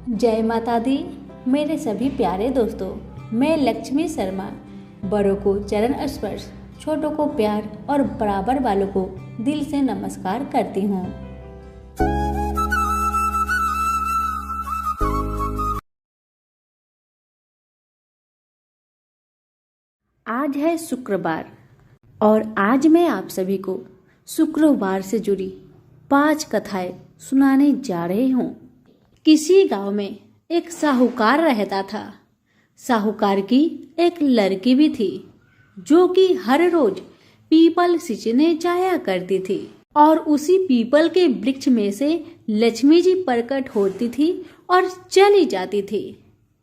जय माता दी। मेरे सभी प्यारे दोस्तों, मैं लक्ष्मी शर्मा बड़ों को चरण स्पर्श, छोटों को प्यार और बराबर वालों को दिल से नमस्कार करती हूँ। आज है शुक्रवार और आज मैं आप सभी को शुक्रवार से जुड़ी 5 कथाएं सुनाने जा रही हूँ। किसी गांव में एक साहूकार रहता था। साहूकार की एक लड़की भी थी जो कि हर रोज पीपल सींचने जाया करती थी और उसी पीपल के वृक्ष में से लक्ष्मी जी प्रकट होती थी और चली जाती थी।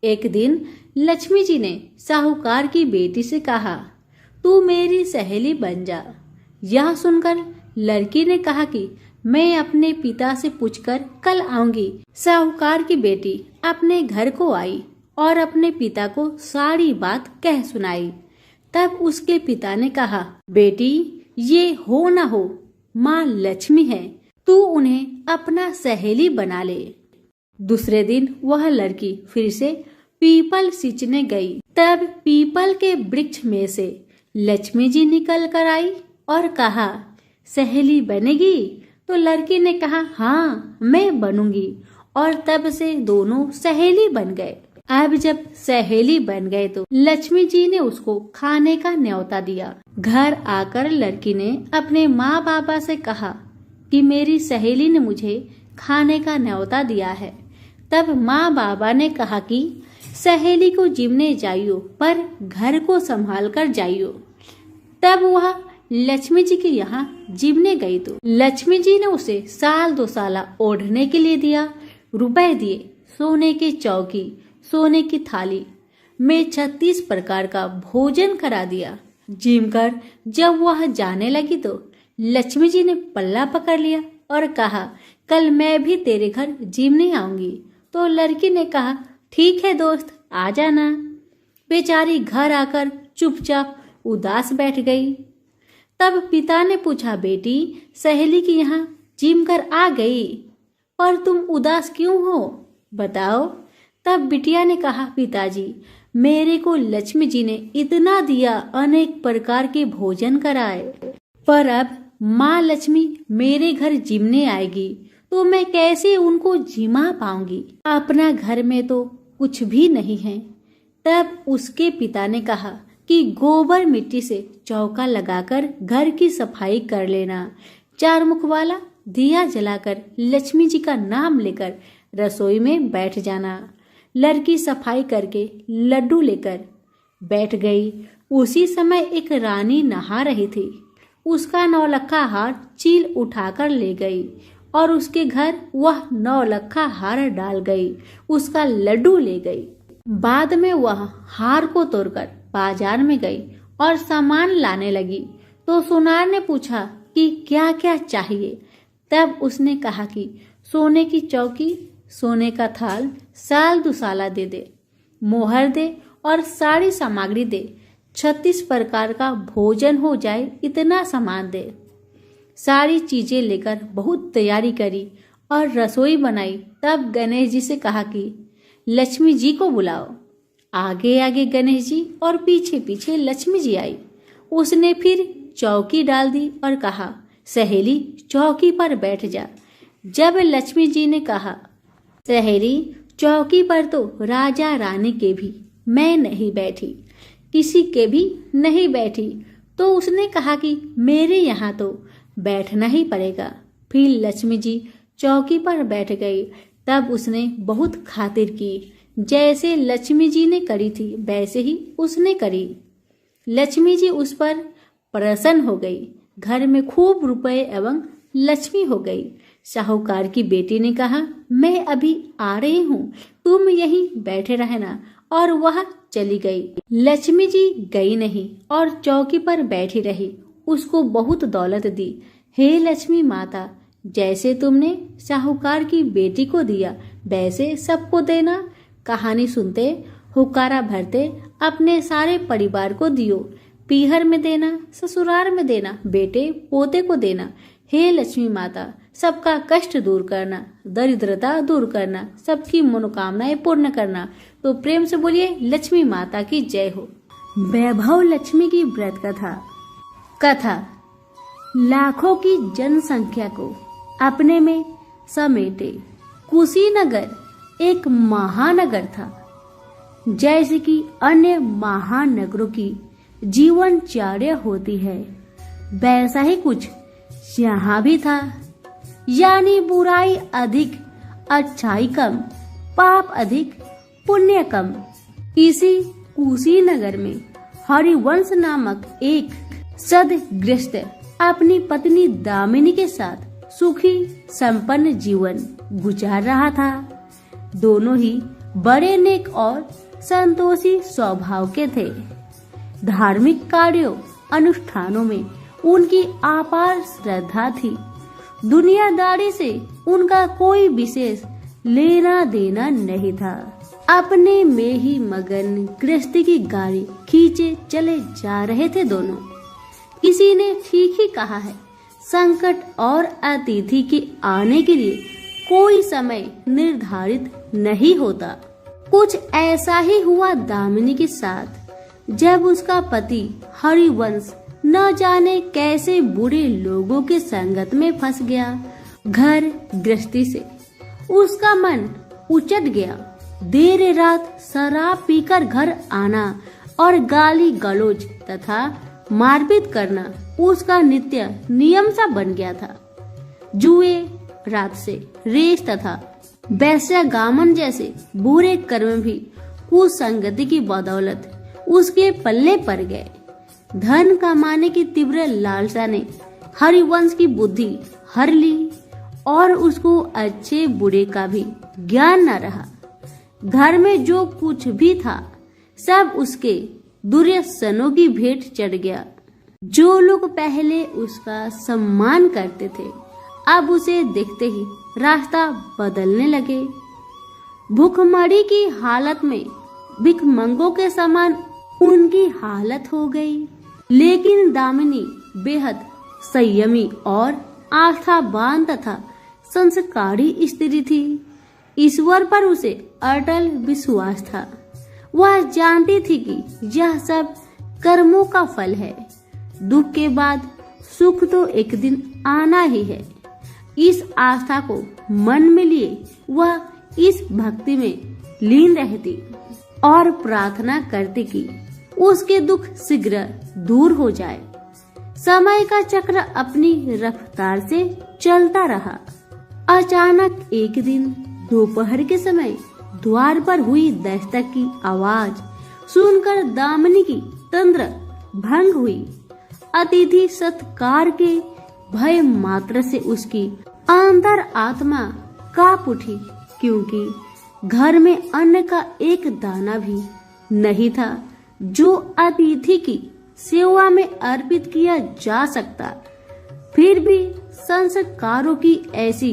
एक दिन लक्ष्मी जी ने साहूकार की बेटी से कहा, तू मेरी सहेली बन जा। यह सुनकर लड़की ने कहा कि मैं अपने पिता से पूछकर कल आऊंगी। साहूकार की बेटी अपने घर को आई और अपने पिता को सारी बात कह सुनाई। तब उसके पिता ने कहा, बेटी ये हो न हो, माँ लक्ष्मी है, तू उन्हें अपना सहेली बना ले। दूसरे दिन वह लड़की फिर से पीपल सींचने गई। तब पीपल के वृक्ष में से लक्ष्मी जी निकल कर आई और कहा, सहेली बनेगी? तो लड़की ने कहा, हाँ मैं बनूंगी। और तब से दोनों सहेली बन गए। अब जब सहेली बन गए तो लक्ष्मी जी ने उसको खाने का न्योता दिया। घर आकर लड़की ने अपने माँ बाबा से कहा कि मेरी सहेली ने मुझे खाने का न्योता दिया है। तब माँ बाबा ने कहा कि सहेली को जिमने जाइयो, पर घर को संभाल कर जाइयो। तब वह लक्ष्मी जी के यहाँ जिमने गई तो लक्ष्मी जी ने उसे साल 2 साल ओढ़ने के लिए दिया। रुपए दिए, सोने की चौकी, सोने की थाली में 36 प्रकार का भोजन करा दिया। जिम कर जब वह जाने लगी तो लक्ष्मी जी ने पल्ला पकड़ लिया और कहा, कल मैं भी तेरे घर जिमने आऊंगी। तो लड़की ने कहा, ठीक है दोस्त, आ जाना। बेचारी घर आकर चुपचाप उदास बैठ गई। तब पिता ने पूछा, बेटी सहेली की यहाँ जिम कर आ गई, पर तुम उदास क्यों हो, बताओ। तब बिटिया ने कहा, पिताजी मेरे को लक्ष्मी जी ने इतना दिया, अनेक प्रकार के भोजन कराए, पर अब माँ लक्ष्मी मेरे घर जिमने आएगी तो मैं कैसे उनको जिमा पाऊंगी। अपना घर में तो कुछ भी नहीं है। तब उसके पिता ने कहा कि गोबर मिट्टी से चौका लगाकर घर की सफाई कर लेना। 4 मुख वाला दिया जलाकर लक्ष्मी जी का नाम लेकर रसोई में बैठ जाना। लड़की सफाई करके लड्डू लेकर बैठ गई। उसी समय एक रानी नहा रही थी। उसका 9 लखा हार चील उठाकर ले गई और उसके घर वह 9 लखा हार डाल गई। उसका लड्डू ले गई। बाद में वह हार को तोड़कर बाजार में गई और सामान लाने लगी। तो सुनार ने पूछा कि क्या क्या चाहिए। तब उसने कहा कि सोने की चौकी, सोने का थाल, साल 2 साल दे दे, मोहर दे और सारी सामग्री दे। 36 प्रकार का भोजन हो जाए इतना सामान दे। सारी चीजें लेकर बहुत तैयारी करी और रसोई बनाई। तब गणेश जी से कहा कि लक्ष्मी जी को बुलाओ। आगे आगे गणेश जी और पीछे पीछे लक्ष्मी जी आई। उसने फिर चौकी डाल दी और कहा, सहेली चौकी पर बैठ जा। जब लक्ष्मी जी ने कहा, सहेली चौकी पर तो राजा रानी के भी मैं नहीं बैठी, किसी के भी नहीं बैठी, तो उसने कहा कि मेरे यहाँ तो बैठना ही पड़ेगा। फिर लक्ष्मी जी चौकी पर बैठ गई। तब उसने बहुत खातिर की। जैसे लक्ष्मी जी ने करी थी वैसे ही उसने करी। लक्ष्मी जी उस पर प्रसन्न हो गई। घर में खूब रुपए एवं लक्ष्मी हो गई। साहूकार की बेटी ने कहा, मैं अभी आ रही हूँ, तुम यहीं बैठे रहना। और वह चली गई। लक्ष्मी जी गई नहीं और चौकी पर बैठी रही। उसको बहुत दौलत दी। हे लक्ष्मी माता, जैसे तुमने साहूकार की बेटी को दिया वैसे सबको देना। कहानी सुनते, हुक्कारा भरते अपने सारे परिवार को दियो। पीहर में देना, ससुराल में देना, बेटे पोते को देना। हे लक्ष्मी माता, सबका कष्ट दूर करना, दरिद्रता दूर करना, सबकी मनोकामनाएं पूर्ण करना। तो प्रेम से बोलिए लक्ष्मी माता की जय हो। वैभव लक्ष्मी की व्रत कथा लाखों की जनसंख्या को अपने में समेटे कुशीनगर एक महानगर था। जैसे कि अन्य महानगरों की जीवनचर्या होती है, वैसा ही कुछ यहाँ भी था। यानी बुराई अधिक, अच्छाई कम, पाप अधिक, पुण्य कम। इसी कुशीनगर में हरिवंश नामक एक सद्गृहस्थ अपनी पत्नी दामिनी के साथ सुखी संपन्न जीवन गुजार रहा था। दोनों ही बड़े नेक और संतोषी स्वभाव के थे। धार्मिक कार्यों अनुष्ठानों में उनकी अपार श्रद्धा थी। दुनियादारी से उनका कोई विशेष लेना देना नहीं था। अपने में ही मगन गृहस्थी की गाड़ी खींचे चले जा रहे थे दोनों। किसी ने ठीक ही कहा है, संकट और अतिथि के आने के लिए कोई समय निर्धारित नहीं होता। कुछ ऐसा ही हुआ दामिनी के साथ, जब उसका पति हरिवंश न जाने कैसे बुरे लोगों के संगत में फंस गया। घर गृहस्थी से उसका मन उचट गया। देर रात शराब पीकर घर आना और गाली गलौज तथा मारपीट करना उसका नित्य नियम सा बन गया था। जुए, रात से रेस तथा वैश्यगामन जैसे बुरे कर्म भी कुसंगति की बदौलत उसके पल्ले पड़ गए। धन कमाने की तीव्र लालसा ने हरिवंश की बुद्धि हर ली और उसको अच्छे बुरे का भी ज्ञान न रहा। घर में जो कुछ भी था सब उसके दुर्व्यसनों की भेंट चढ़ गया। जो लोग पहले उसका सम्मान करते थे अब उसे देखते ही रास्ता बदलने लगे। भूखमरी की हालत में भिखमंगों के समान उनकी हालत हो गई। लेकिन दामिनी बेहद संयमी और आस्थावान तथा संस्कारी स्त्री थी। ईश्वर पर उसे अटल विश्वास था। वह जानती थी कि यह सब कर्मों का फल है। दुख के बाद सुख तो एक दिन आना ही है। इस आस्था को मन में लिए वह इस भक्ति में लीन रहती और प्रार्थना करती कि उसके दुख शीघ्र दूर हो जाए। समय का चक्र अपनी रफ्तार से चलता रहा। अचानक एक दिन दोपहर के समय द्वार पर हुई दस्तक की आवाज सुनकर दामिनी की तंद्रा भंग हुई। अतिथि सत्कार के भय मात्र से उसकी अंतर आत्मा कांप उठी, क्योंकि घर में अन्न का एक दाना भी नहीं था जो अतिथि की सेवा में अर्पित किया जा सकता। फिर भी संस्कारों की ऐसी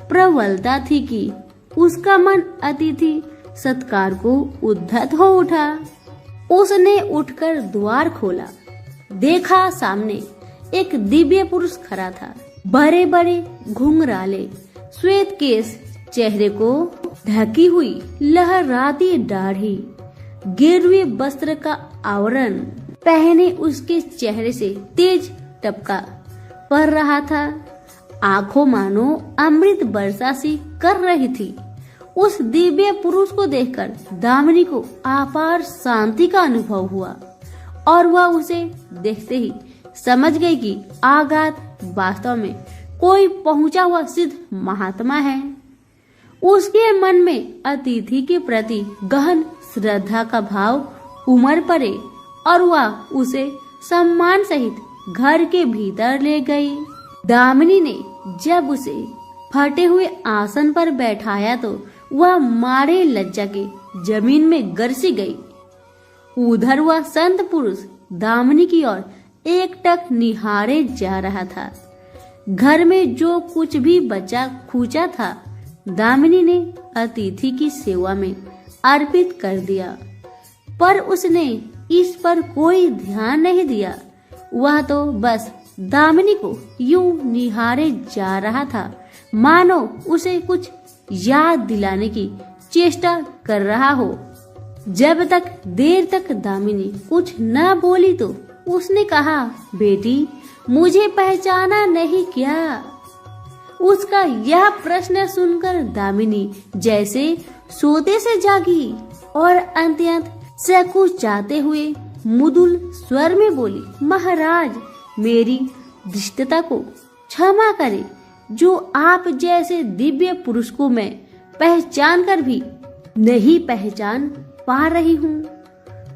प्रबलता थी कि उसका मन अतिथि सत्कार को उद्धत हो उठा। उसने उठकर द्वार खोला। देखा सामने एक दिव्य पुरुष खड़ा था। बड़े बड़े घुंघराले श्वेत केश, चेहरे को ढकी हुई लहराती दाढ़ी, गेरुए वस्त्र का आवरण पहने उसके चेहरे से तेज टपका पड़ रहा था। आंखों मानो अमृत वर्षा सी कर रही थी। उस दिव्य पुरुष को देखकर दामिनी को अपार शांति का अनुभव हुआ और वह उसे देखते ही समझ गई कि आगात वास्तव में कोई पहुंचा हुआ सिद्ध महात्मा है। उसके मन में अतिथि के प्रति गहन श्रद्धा का भाव उमड़ पड़े और वह उसे सम्मान सहित घर के भीतर ले गई। दामिनी ने जब उसे फटे हुए आसन पर बैठाया तो वह मारे लज्जा के जमीन में गरसी गई। उधर वह संत पुरुष दामिनी की ओर एकटक निहारे जा रहा था। घर में जो कुछ भी बचा खुचा था दामिनी ने अतिथि की सेवा में अर्पित कर दिया, पर उसने इस पर कोई ध्यान नहीं दिया। वह तो बस दामिनी को यूं निहारे जा रहा था मानो उसे कुछ याद दिलाने की चेष्टा कर रहा हो। जब तक देर तक दामिनी कुछ न बोली तो उसने कहा, बेटी मुझे पहचाना नहीं क्या? उसका यह प्रश्न सुनकर दामिनी जैसे सोते से जागी और अंत्यत सकुचाते हुए मुदुल स्वर में बोली, महाराज मेरी धृष्टता को क्षमा करें, जो आप जैसे दिव्य पुरुष को मैं पहचान कर भी नहीं पहचान पा रही हूँ।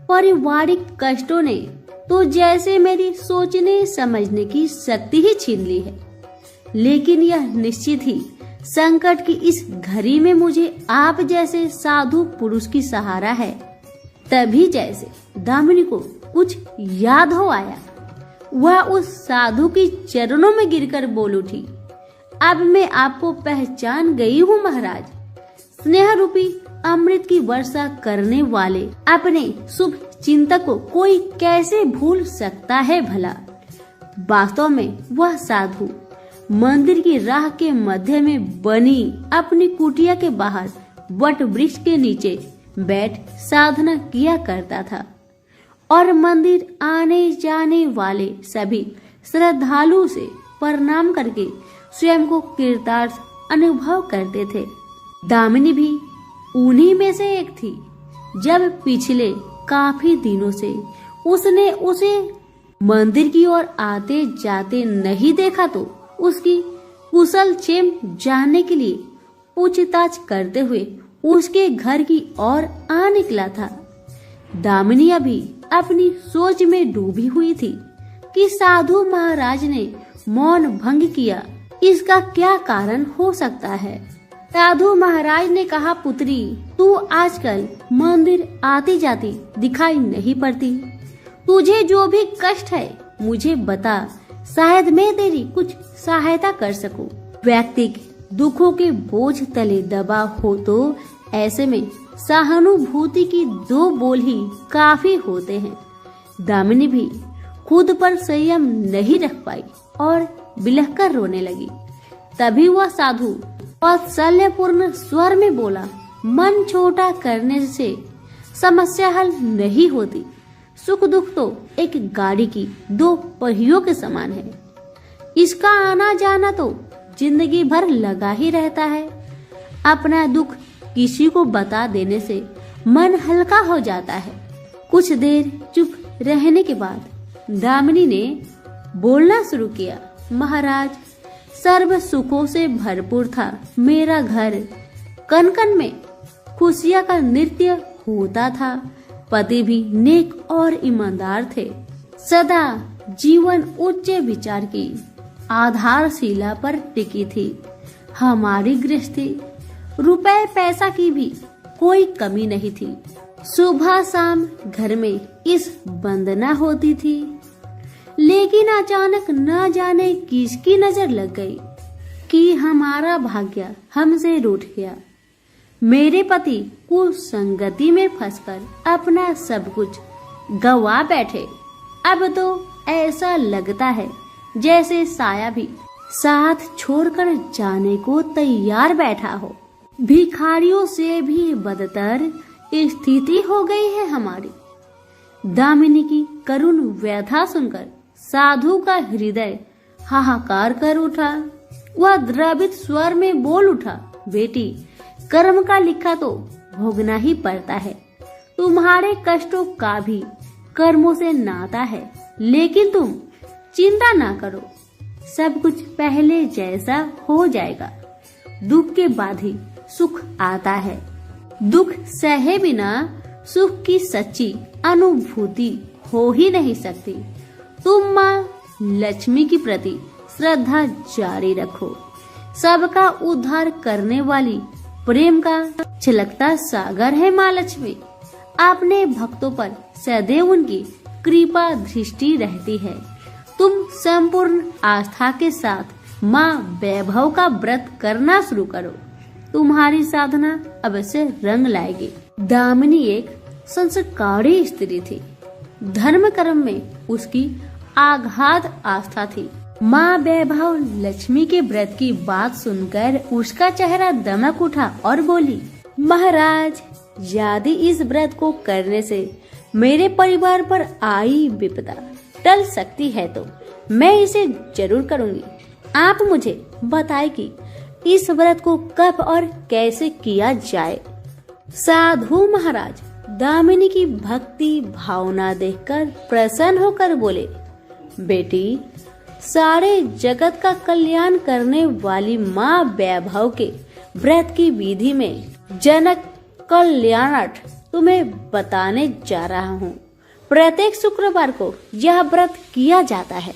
पारिवारिक कष्टों ने तो जैसे मेरी सोचने समझने की शक्ति ही छीन ली है, लेकिन यह निश्चित ही संकट की इस घड़ी में मुझे आप जैसे साधु पुरुष की सहारा है। तभी जैसे दामिनी को कुछ याद हो आया, वह उस साधु की चरणों में गिरकर बोल उठी, अब मैं आपको पहचान गई हूँ महाराज। स्नेह रूपी अमृत की वर्षा करने वाले अपने शुभ चिंतक को कोई कैसे भूल सकता है भला। वास्तव में वह साधु मंदिर की राह के मध्य में बनी अपनी कुटिया के बाहर वट वृक्ष के नीचे बैठ साधना किया करता था और मंदिर आने जाने वाले सभी श्रद्धालु से प्रणाम करके स्वयं को कृतार्थ अनुभव करते थे। दामिनी भी उन्हीं में से एक थी। जब पिछले काफी दिनों से उसने उसे मंदिर की ओर आते जाते नहीं देखा तो उसकी कुशल क्षेम जानने के लिए पूछताछ करते हुए उसके घर की ओर आ निकला था। दामिनी अभी अपनी सोच में डूबी हुई थी कि साधु महाराज ने मौन भंग किया, इसका क्या कारण हो सकता है। साधु महाराज ने कहा, पुत्री तू आजकल मंदिर आती जाती दिखाई नहीं पड़ती, तुझे जो भी कष्ट है मुझे बता, शायद मैं तेरी कुछ सहायता कर सकूं। व्यक्तिक दुखों के बोझ तले दबा हो तो ऐसे में सहानुभूति की दो बोल ही काफी होते हैं। दामिनी भी खुद पर संयम नहीं रख पाई और बिलखकर रोने लगी। तभी वह साधु वात्सल्यपूर्ण स्वर में बोला, मन छोटा करने से समस्या हल नहीं होती। सुख दुख तो एक गाड़ी की दो पहियों के समान है, इसका आना जाना तो जिंदगी भर लगा ही रहता है। अपना दुख किसी को बता देने से मन हल्का हो जाता है। कुछ देर चुप रहने के बाद दामिनी ने बोलना शुरू किया, महाराज सर्व सुखों से भरपूर था मेरा घर, कन कन में खुशियां का नृत्य होता था। पति भी नेक और ईमानदार थे, सदा जीवन उच्च विचार की आधारशिला पर टिकी थी। हमारी गृहस्थी रुपए पैसा की भी कोई कमी नहीं थी। सुबह शाम घर में इस वंदना होती थी, लेकिन अचानक न जाने किसकी नजर लग गई कि हमारा भाग्य हमसे रूठ गया। मेरे पति कुसंगति में फंसकर अपना सब कुछ गवा बैठे। अब तो ऐसा लगता है जैसे साया भी साथ छोड़कर जाने को तैयार बैठा हो। भिखारियों से भी बदतर स्थिति हो गई है हमारी। दामिनी की करुण व्यथा सुनकर साधु का हृदय हाहाकार कर उठा। वह द्रवित स्वर में बोल उठा, बेटी कर्म का लिखा तो भोगना ही पड़ता है। तुम्हारे कष्टों का भी कर्मों से नाता है, लेकिन तुम चिंता ना करो, सब कुछ पहले जैसा हो जाएगा। दुख के बाद ही सुख आता है। दुख सहे बिना सुख की सच्ची अनुभूति हो ही नहीं सकती। तुम माँ लक्ष्मी की प्रति श्रद्धा जारी रखो। सबका उद्धार करने वाली प्रेम का छलकता सागर है माँ लक्ष्मी। अपने भक्तों पर सदैव उनकी कृपा दृष्टि रहती है। तुम संपूर्ण आस्था के साथ माँ वैभव का व्रत करना शुरू करो, तुम्हारी साधना अवश्य रंग लाएगी। दामिनी एक संस्कारी स्त्री थी। धर्म कर्म में उसकी आगाध आस्था थी। माँ वैभव लक्ष्मी के व्रत की बात सुनकर उसका चेहरा दमक उठा और बोली, महाराज, यदि इस व्रत को करने से मेरे परिवार पर आई विपदा टल सकती है तो मैं इसे जरूर करूंगी। आप मुझे बताएं कि इस व्रत को कब और कैसे किया जाए। साधु महाराज दामिनी की भक्ति भावना देखकर प्रसन्न होकर बोले, बेटी, सारे जगत का कल्याण करने वाली माँ वैभव के व्रत की विधि में जनक कल्याणार्थ तुम्हें बताने जा रहा हूँ। प्रत्येक शुक्रवार को यह व्रत किया जाता है।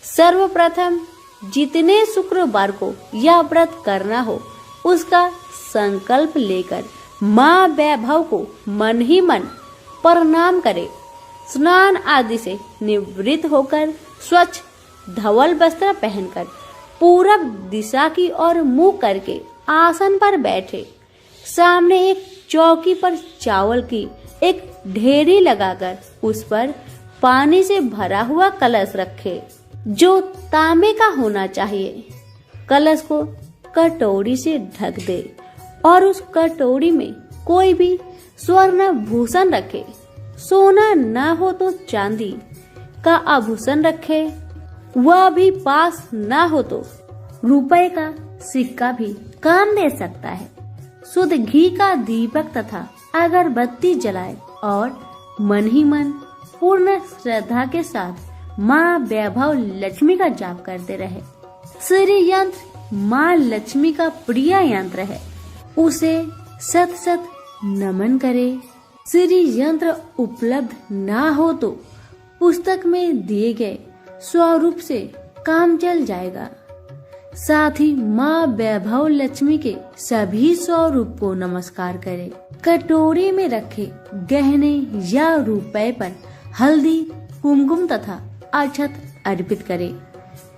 सर्वप्रथम जितने शुक्रवार को यह व्रत करना हो उसका संकल्प लेकर माँ वैभव को मन ही मन प्रणाम करे। स्नान आदि से निवृत्त होकर स्वच्छ धवल वस्त्र पहनकर पूरब दिशा की ओर मुंह करके आसन पर बैठे। सामने एक चौकी पर चावल की एक ढेरी लगाकर उस पर पानी से भरा हुआ कलश रखे, जो तांबे का होना चाहिए। कलश को कटोरी से ढक दे और उस कटोरी में कोई भी स्वर्ण भूषण रखे। सोना न हो तो चांदी का आभूषण रखे, वह भी पास न हो तो रुपए का सिक्का भी काम दे सकता है। शुद्ध घी का दीपक तथा अगरबत्ती जलाए और मन ही मन पूर्ण श्रद्धा के साथ माँ वैभव लक्ष्मी का जाप करते रहे। श्री यंत्र माँ लक्ष्मी का प्रिय यंत्र है, उसे सत सत नमन करे। श्री यंत्र उपलब्ध ना हो तो पुस्तक में दिए गए स्वरूप से काम चल जाएगा। साथ ही माँ वैभव लक्ष्मी के सभी स्वरूप को नमस्कार करें। कटोरी में रखे गहने या रुपए पर हल्दी, कुमकुम तथा अक्षत अर्पित करें।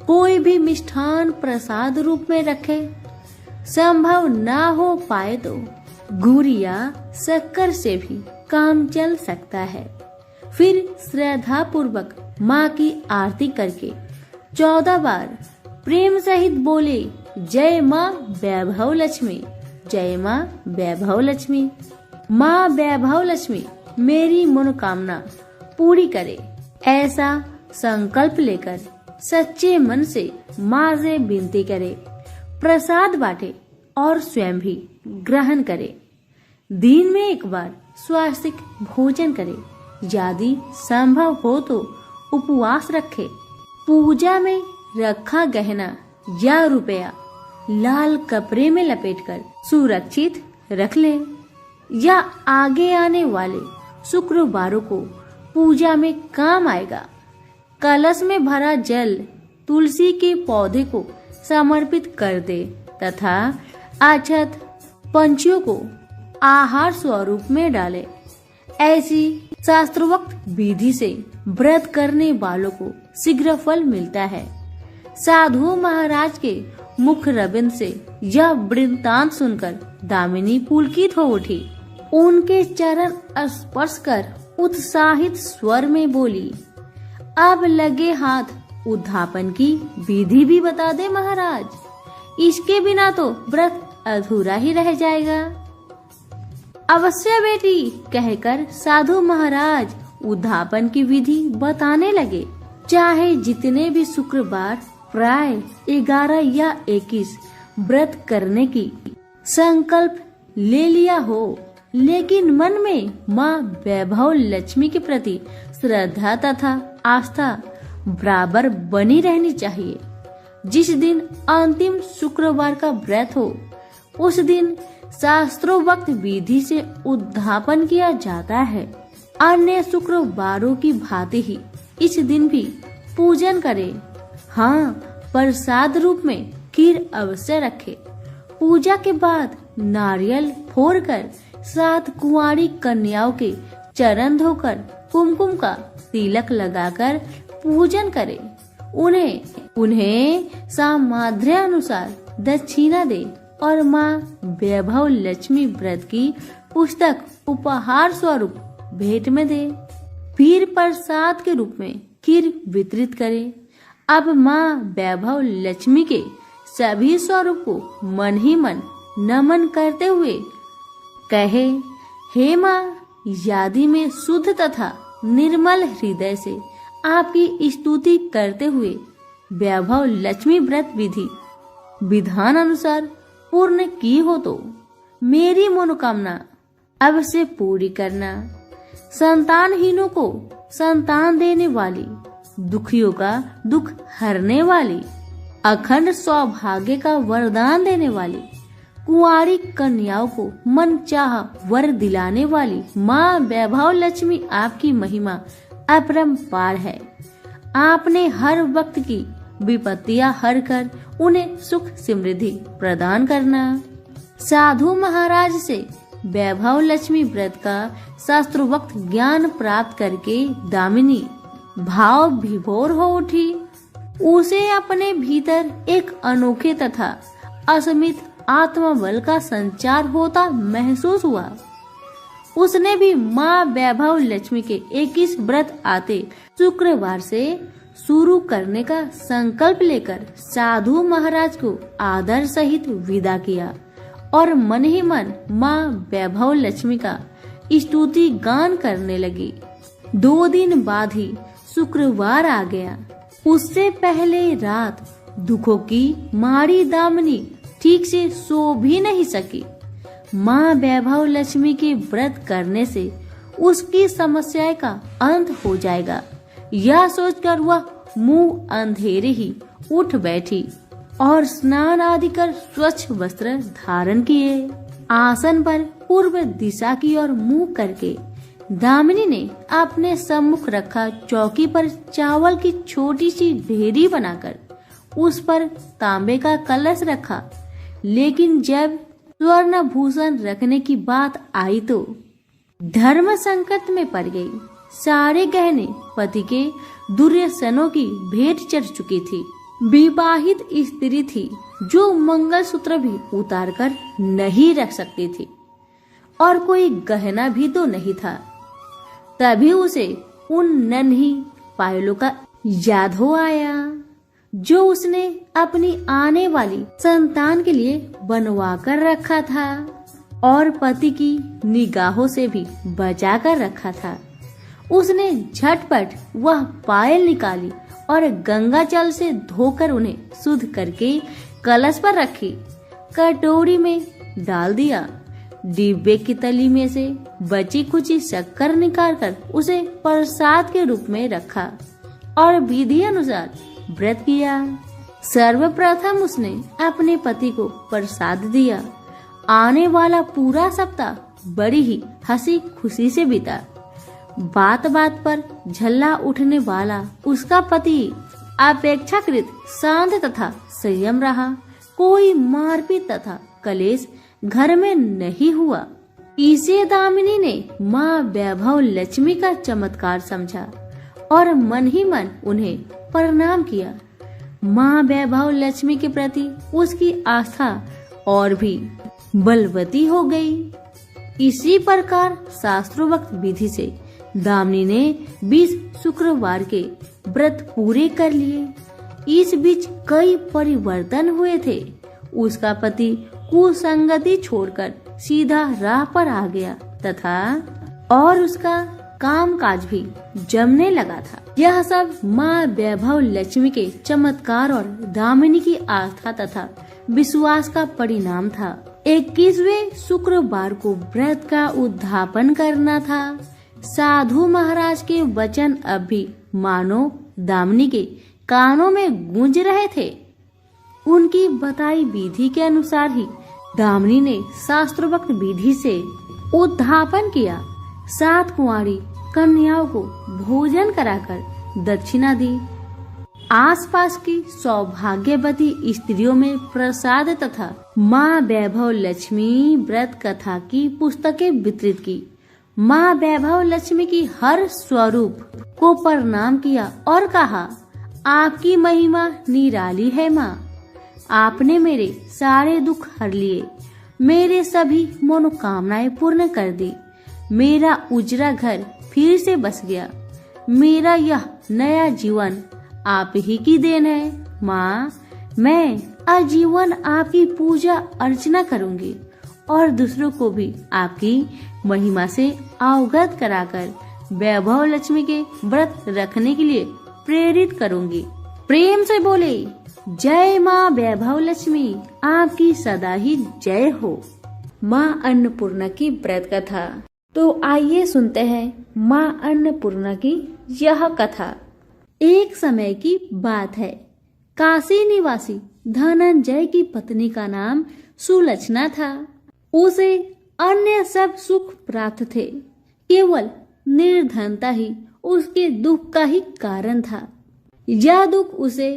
कोई भी मिष्ठान प्रसाद रूप में रखे। संभव ना हो पाए तो गुड़ या शक्कर से भी काम चल सकता है। फिर श्रद्धा पूर्वक माँ की आरती करके 14 बार प्रेम सहित बोले, जय माँ वैभव लक्ष्मी, जय माँ वैभव लक्ष्मी। माँ वैभव लक्ष्मी मेरी मनोकामना पूरी करे, ऐसा संकल्प लेकर सच्चे मन से माँ से विनती करे। प्रसाद बांटे और स्वयं भी ग्रहण करे। दिन में एक बार स्वास्तिक भोजन करे। यदि संभव हो तो उपवास रखे। पूजा में रखा गहना या रुपया लाल कपड़े में लपेटकर सुरक्षित रख ले, या आगे आने वाले शुक्रवारों को पूजा में काम आएगा। कलश में भरा जल तुलसी के पौधे को समर्पित कर दे तथा अक्षत पंछियों को आहार स्वरूप में डाले। ऐसी शास्त्रोक्त विधि से व्रत करने वालों को शीघ्र फल मिलता है। साधु महाराज के मुख रविंद से यह वृत्तांत सुनकर दामिनी पुलकित हो उठी। उनके चरण स्पर्श कर उत्साहित स्वर में बोली, अब लगे हाथ उद्धापन की विधि भी बता दे महाराज, इसके बिना तो व्रत अधूरा ही रह जाएगा। अवश्य बेटी, कहकर साधु महाराज उद्धापन की विधि बताने लगे। चाहे जितने भी शुक्रवार प्राय 11 या 21 व्रत करने की संकल्प ले लिया हो, लेकिन मन में माँ वैभव लक्ष्मी के प्रति श्रद्धा तथा आस्था बराबर बनी रहनी चाहिए। जिस दिन अंतिम शुक्रवार का व्रत हो, उस दिन शास्त्रोक्त विधि से उद्धापन किया जाता है। अन्य शुक्रवारों की भांति ही इस दिन भी पूजन करे। हाँ, प्रसाद रूप में खीर अवश्य रखे। पूजा के बाद नारियल फोड़कर 7 कुंवारी कन्याओं के चरण धोकर कुमकुम का तिलक लगाकर पूजन करे। उन्हें सामर्थ्य अनुसार दक्षिणा दे और माँ वैभव लक्ष्मी व्रत की पुस्तक उपहार स्वरूप भेंट में दे। फिर प्रसाद के रूप में खीर वितरित करे। अब माँ वैभव लक्ष्मी के सभी स्वरूप को मन ही मन नमन करते हुए कहे, हे माँ, यदि मैं शुद्ध तथा निर्मल हृदय से आपकी स्तुति करते हुए वैभव लक्ष्मी व्रत विधि विधान अनुसार पूर्ण की हो तो मेरी मनोकामना अवश्य पूरी करना। संतानहीनों को संतान देने वाली, दुखियों का दुख हरने वाली, अखंड सौभाग्य का वरदान देने वाली, कुंवारी कन्याओं को मनचाहा वर दिलाने वाली माँ वैभव लक्ष्मी आपकी महिमा अपरंपार है। आपने हर वक्त की विपत्तियां हर कर उन्हें सुख समृद्धि प्रदान करना। साधु महाराज से वैभव लक्ष्मी व्रत का शास्त्रोक्त ज्ञान प्राप्त करके दामिनी भाव विभोर हो उठी। उसे अपने भीतर एक अनोखे तथा असीमित आत्मबल का संचार होता महसूस हुआ। उसने भी माँ वैभव लक्ष्मी के 21 व्रत आते शुक्रवार से शुरू करने का संकल्प लेकर साधु महाराज को आदर सहित विदा किया और मन ही मन माँ वैभव लक्ष्मी का स्तुति गान करने लगी। 2 दिन बाद ही शुक्रवार आ गया। उससे पहले रात दुखों की मारी दामिनी ठीक से सो भी नहीं सकी। माँ वैभव लक्ष्मी के व्रत करने से उसकी समस्याएं का अंत हो जाएगा, यह सोचकर वह मुंह अंधेरे ही उठ बैठी और स्नान आदि कर स्वच्छ वस्त्र धारण किए। आसन पर पूर्व दिशा की ओर मुंह करके दामिनी ने अपने सम्मुख रखा चौकी पर चावल की छोटी सी ढेरी बनाकर उस पर तांबे का कलश रखा। लेकिन जब स्वर्ण भूषण रखने की बात आई तो धर्म संकट में पड़ गई। सारे गहने पति के दुर्व्यसनों की भेंट चढ़ चुकी थी। विवाहित स्त्री थी जो मंगलसूत्र भी उतार कर नहीं रख सकती थी और कोई गहना भी तो नहीं था। तभी उसे उन नन्ही पायलों का याद हो आया जो उसने अपनी आने वाली संतान के लिए बनवा कर रखा था और पति की निगाहों से भी बचा कर रखा था। उसने झटपट वह पायल निकाली और गंगा जल से धोकर उन्हें शुद्ध करके कलश पर रखी। कटोरी में डाल दिया। डिब्बे की तली में से बची कुची शक्कर निकालकर उसे प्रसाद के रूप में रखा और विधि अनुसार व्रत किया। सर्वप्रथम उसने अपने पति को प्रसाद दिया। आने वाला पूरा सप्ताह बड़ी ही हंसी खुशी से बीता। बात बात पर झल्ला उठने वाला उसका पति अपेक्षाकृत शांत तथा संयम रहा। कोई मारपीट तथा कलेश घर में नहीं हुआ। इसे दामिनी ने माँ वैभव लक्ष्मी का चमत्कार समझा और मन ही मन उन्हें प्रणाम किया। माँ वैभव लक्ष्मी के प्रति उसकी आस्था और भी बलवती हो गई। इसी प्रकार शास्त्रोक्त विधि से दामिनी ने 20 शुक्रवार के व्रत पूरे कर लिए। इस बीच कई परिवर्तन हुए थे। उसका पति कुसंगति छोड़कर सीधा राह पर आ गया तथा और उसका कामकाज भी जमने लगा था। यह सब माँ वैभव लक्ष्मी के चमत्कार और दामिनी की आस्था तथा विश्वास का परिणाम था। 21वें शुक्रवार को व्रत का उद्यापन करना था। साधु महाराज के वचन अब भी मानो दामिनी के कानों में गूंज रहे थे। उनकी बताई विधि के अनुसार ही दामिनी ने शास्त्रोक्त विधि से उद्यापन किया। 7 कुंवारी कन्याओं को भोजन कराकर दक्षिणा दी। आसपास की सौभाग्यवती स्त्रियों में प्रसाद तथा माँ वैभव लक्ष्मी व्रत कथा की पुस्तकें वितरित की। माँ वैभव लक्ष्मी की हर स्वरूप को प्रणाम किया और कहा, आपकी महिमा निराली है माँ। आपने मेरे सारे दुख हर लिए, मेरे सभी मनोकामनाएं पूर्ण कर दी। मेरा उजरा घर फिर से बस गया। मेरा यह नया जीवन आप ही की देन है। माँ, मैं आजीवन आपकी पूजा अर्चना करूंगी और दूसरों को भी आपकी महिमा से अवगत कराकर वैभव लक्ष्मी के व्रत रखने के लिए प्रेरित करूंगी। प्रेम से बोले, जय माँ वैभव लक्ष्मी, आपकी सदा ही जय हो। माँ अन्नपूर्णा की व्रत कथा। तो आइए सुनते हैं माँ अन्नपूर्णा की यह कथा। एक समय की बात है। काशी निवासी धनंजय की पत्नी का नाम सुलक्षणा था। उसे अन्य सब सुख प्राप्त थे, केवल निर्धनता ही उसके दुख का ही कारण था। यह दुख उसे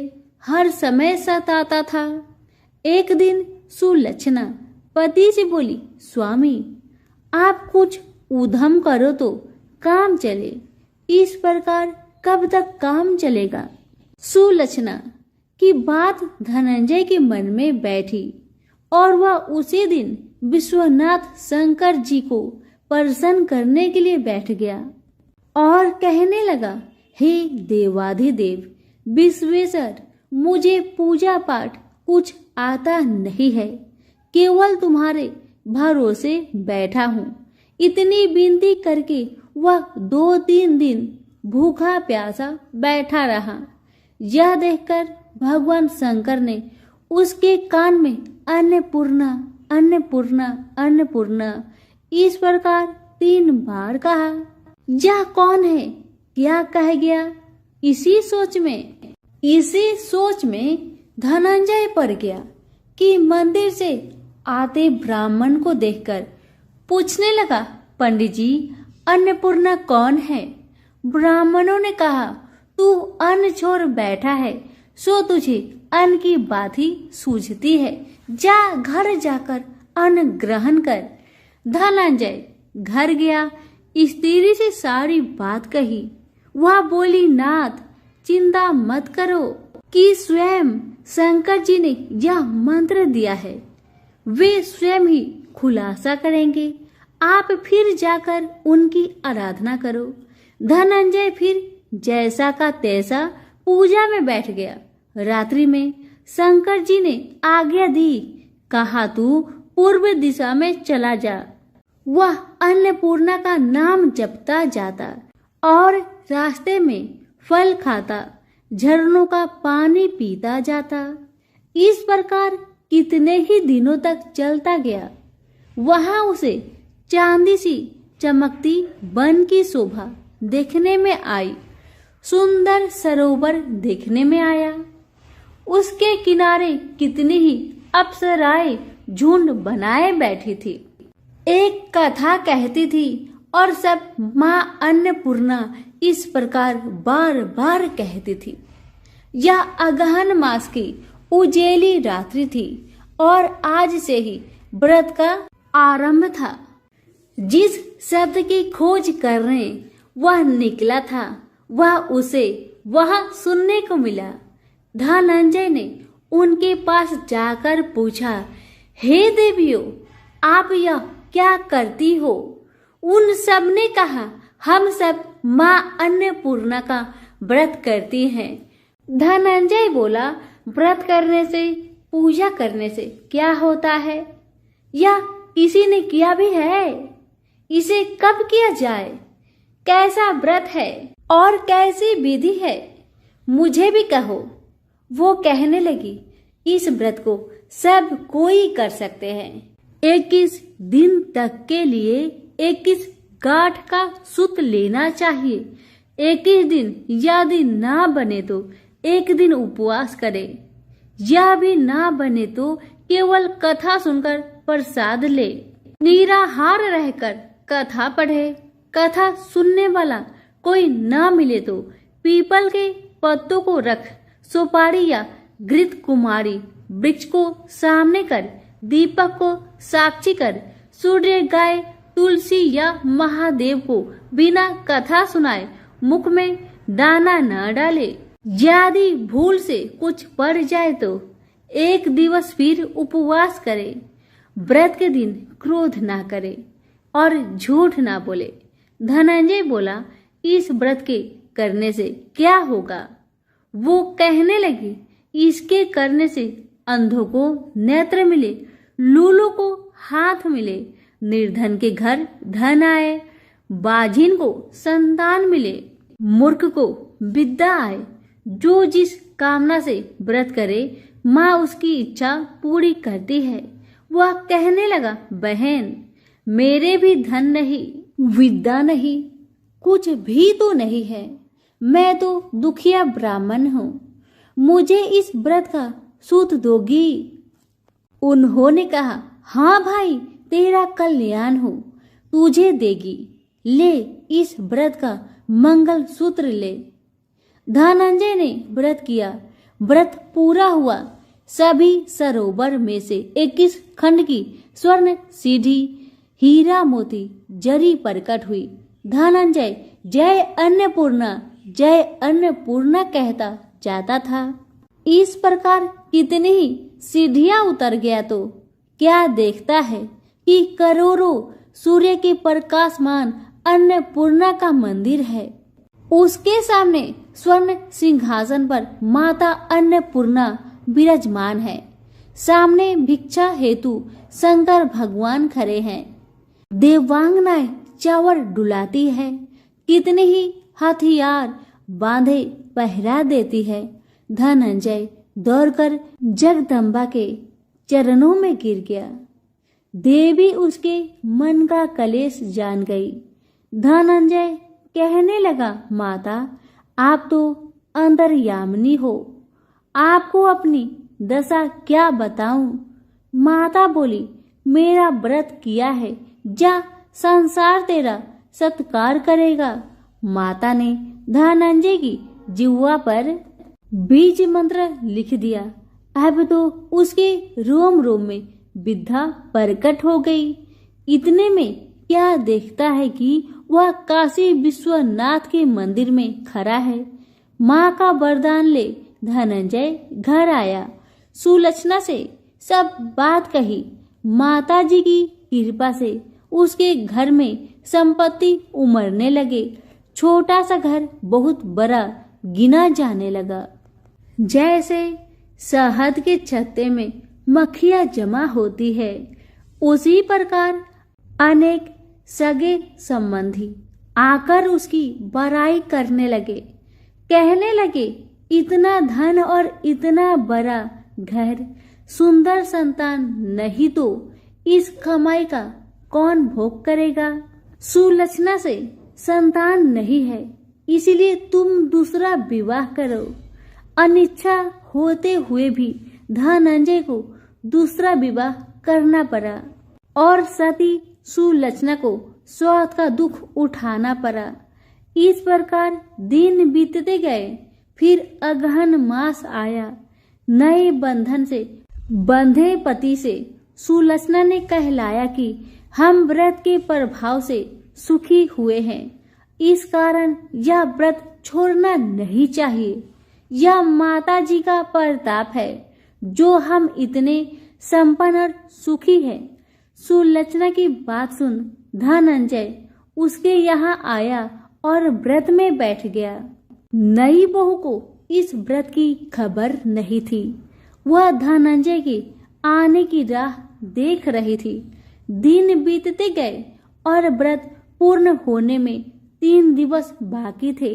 हर समय सताता था। एक दिन सुलक्षणा पति से बोली, स्वामी, आप कुछ उद्यम करो तो काम चले। इस प्रकार कब तक काम चलेगा? सुलक्षणा की बात धनंजय के मन में बैठी और वह उसी दिन विश्वनाथ शंकर जी को प्रसन्न करने के लिए बैठ गया और कहने लगा, हे देवाधिदेव विश्वेश्वर, मुझे पूजा पाठ कुछ आता नहीं है, केवल तुम्हारे भरोसे बैठा हूँ। इतनी विनती करके वह 2-3 दिन भूखा प्यासा बैठा रहा। यह देखकर भगवान शंकर ने उसके कान में अन्नपूर्णा अन्नपूर्णा अन्नपूर्णा इस प्रकार 3 बार कहा। यह कौन है, क्या कह गया? इसी सोच में धनंजय पड़ गया कि मंदिर से आते ब्राह्मण को देखकर पूछने लगा, पंडित जी, अन्नपूर्णा कौन है? ब्राह्मणों ने कहा, तू अन्न छोड़ बैठा है, सो तुझे अन्न की बात ही सूझती है। जा घर जाकर अन्न ग्रहण कर। धनंजय घर गया, स्त्री से सारी बात कही। वह बोली, नाथ, चिंता मत करो कि स्वयं शंकर जी ने यह मंत्र दिया है, वे स्वयं ही खुलासा करेंगे। आप फिर जाकर उनकी आराधना करो। धनंजय फिर जैसा का तैसा पूजा में बैठ गया। रात्रि में शंकर जी ने आज्ञा दी, कहा तू पूर्व दिशा में चला जा। वह अन्नपूर्णा का नाम जपता जाता और रास्ते में फल खाता, झरनों का पानी पीता जाता। इस प्रकार कितने ही दिनों तक चलता गया। वहां उसे चांदी सी चमकती वन की शोभा देखने में आई। सुंदर सरोवर देखने में आया। उसके किनारे कितनी ही अप्सराएं झुंड बनाए बैठी थी। एक कथा कहती थी और सब माँ अन्नपूर्णा इस प्रकार बार बार कहती थी। यह अगहन मास की उजेली रात्रि थी और आज से ही व्रत का आरंभ था। जिस शब्द की खोज करने वह निकला था, वह उसे वहां सुनने को मिला। धनंजय ने उनके पास जाकर पूछा, हे देवियों, आप यह क्या करती हो? उन सब ने कहा, हम सब माँ अन्नपूर्णा का व्रत करती हैं। धनंजय बोला, व्रत करने से, पूजा करने से क्या होता है? या किसी ने किया भी है? इसे कब किया जाए? कैसा व्रत है और कैसी विधि है? मुझे भी कहो। वो कहने लगी, इस व्रत को सब कोई कर सकते हैं। 21 दिन तक के लिए 21 गांठ का सूत लेना चाहिए। 21 दिन यदि ना बने तो 1 दिन उपवास करे। यह भी ना बने तो केवल कथा सुनकर प्रसाद ले। निराहार रहकर कथा पढ़े। कथा सुनने वाला कोई ना मिले तो पीपल के पत्तों को रख, सुपारी या घृत कुमारी वृक्ष को सामने कर, दीपक को साक्षी कर, सूर्य, गाय, तुलसी या महादेव को बिना कथा सुनाए मुख में दाना न डाले। यदि भूल से कुछ पड़ जाए तो 1 दिवस फिर उपवास करे। व्रत के दिन क्रोध ना करे और झूठ ना बोले। धनंजय बोला, इस व्रत के करने से क्या होगा? वो कहने लगी, इसके करने से अंधों को नेत्र मिले, लूलों को हाथ मिले, निर्धन के घर धन आए, बाझिन को संतान मिले, मूर्ख को विद्या आए। जो जिस कामना से व्रत करे माँ उसकी इच्छा पूरी करती है। वह कहने लगा, बहन मेरे भी धन नहीं, विद्या नहीं, कुछ भी तो नहीं है। मैं तो दुखिया ब्राह्मण हूँ, मुझे इस व्रत का सूत दोगी? उन्होंने कहा, हाँ भाई, तेरा कल्याण हो, तुझे देगी। ले इस व्रत का मंगल सूत्र ले। धनंजय ने व्रत किया। व्रत पूरा हुआ। सभी सरोवर में से 21 खंड की स्वर्ण सीढ़ी हीरा मोती जरी प्रकट हुई। धनंजय जय अन्नपूर्णा, जय अन्नपूर्णा कहता जाता था। इस प्रकार कितनी ही सीढ़ियां उतर गया तो क्या देखता है कि करोड़ों सूर्य के प्रकाशमान अन्नपूर्णा का मंदिर है। उसके सामने स्वर्ण सिंहासन पर माता अन्नपूर्णा विराजमान है। सामने भिक्षा हेतु शंकर भगवान खड़े हैं। देवांगनाएं चावल डुलाती है। कितने ही हथियार बांधे पहरा देती है। धनंजय दौड़कर जगदम्बा के चरणों में गिर गया। देवी उसके मन का कलेश जान गई। धनंजय कहने लगा, माता आप तो अंतर्यामिनी हो, आपको अपनी दशा क्या बताऊं? माता बोली, मेरा व्रत किया है, जा संसार तेरा सत्कार करेगा। माता ने धनंजय की जिह्वा पर बीज मंत्र लिख दिया। अब तो उसके रोम रोम में विद्या प्रकट हो गई। इतने में क्या देखता है कि वह काशी विश्वनाथ के मंदिर में खड़ा है। माँ का वरदान ले धनंजय घर आया। सुलक्षणा से सब बात कही। माता जी की कृपा से उसके घर में संपत्ति उमड़ने लगे। छोटा सा घर बहुत बड़ा गिना जाने लगा। जैसे शहद के छत्ते में मक्खियां जमा होती है, उसी प्रकार अनेक सगे संबंधी आकर उसकी बड़ाई करने लगे। कहने लगे, इतना धन और इतना बड़ा घर, सुंदर संतान नहीं तो इस कमाई का कौन भोग करेगा? सुलक्षणा से संतान नहीं है, इसलिए तुम दूसरा विवाह करो। अनिच्छा होते हुए भी धनंजय को दूसरा विवाह करना पड़ा और सती सुलक्षणा को स्वार्थ का दुख उठाना पड़ा। इस प्रकार दिन बीतते गए। फिर अगहन मास आया। नए बंधन से बंधे पति से सुलक्षणा ने कहलाया कि हम व्रत के प्रभाव से सुखी हुए हैं, इस कारण यह व्रत छोड़ना नहीं चाहिए। यह माता जी का प्रताप है जो हम इतने संपन्न और सुखी हैं। सुलक्षणा की बात सुन धनंजय उसके यहाँ आया और व्रत में बैठ गया। नई बहू को इस व्रत की खबर नहीं थी। वह धनंजय के आने की राह देख रही थी। दिन बीतते गए और व्रत पूर्ण होने में 3 दिवस बाकी थे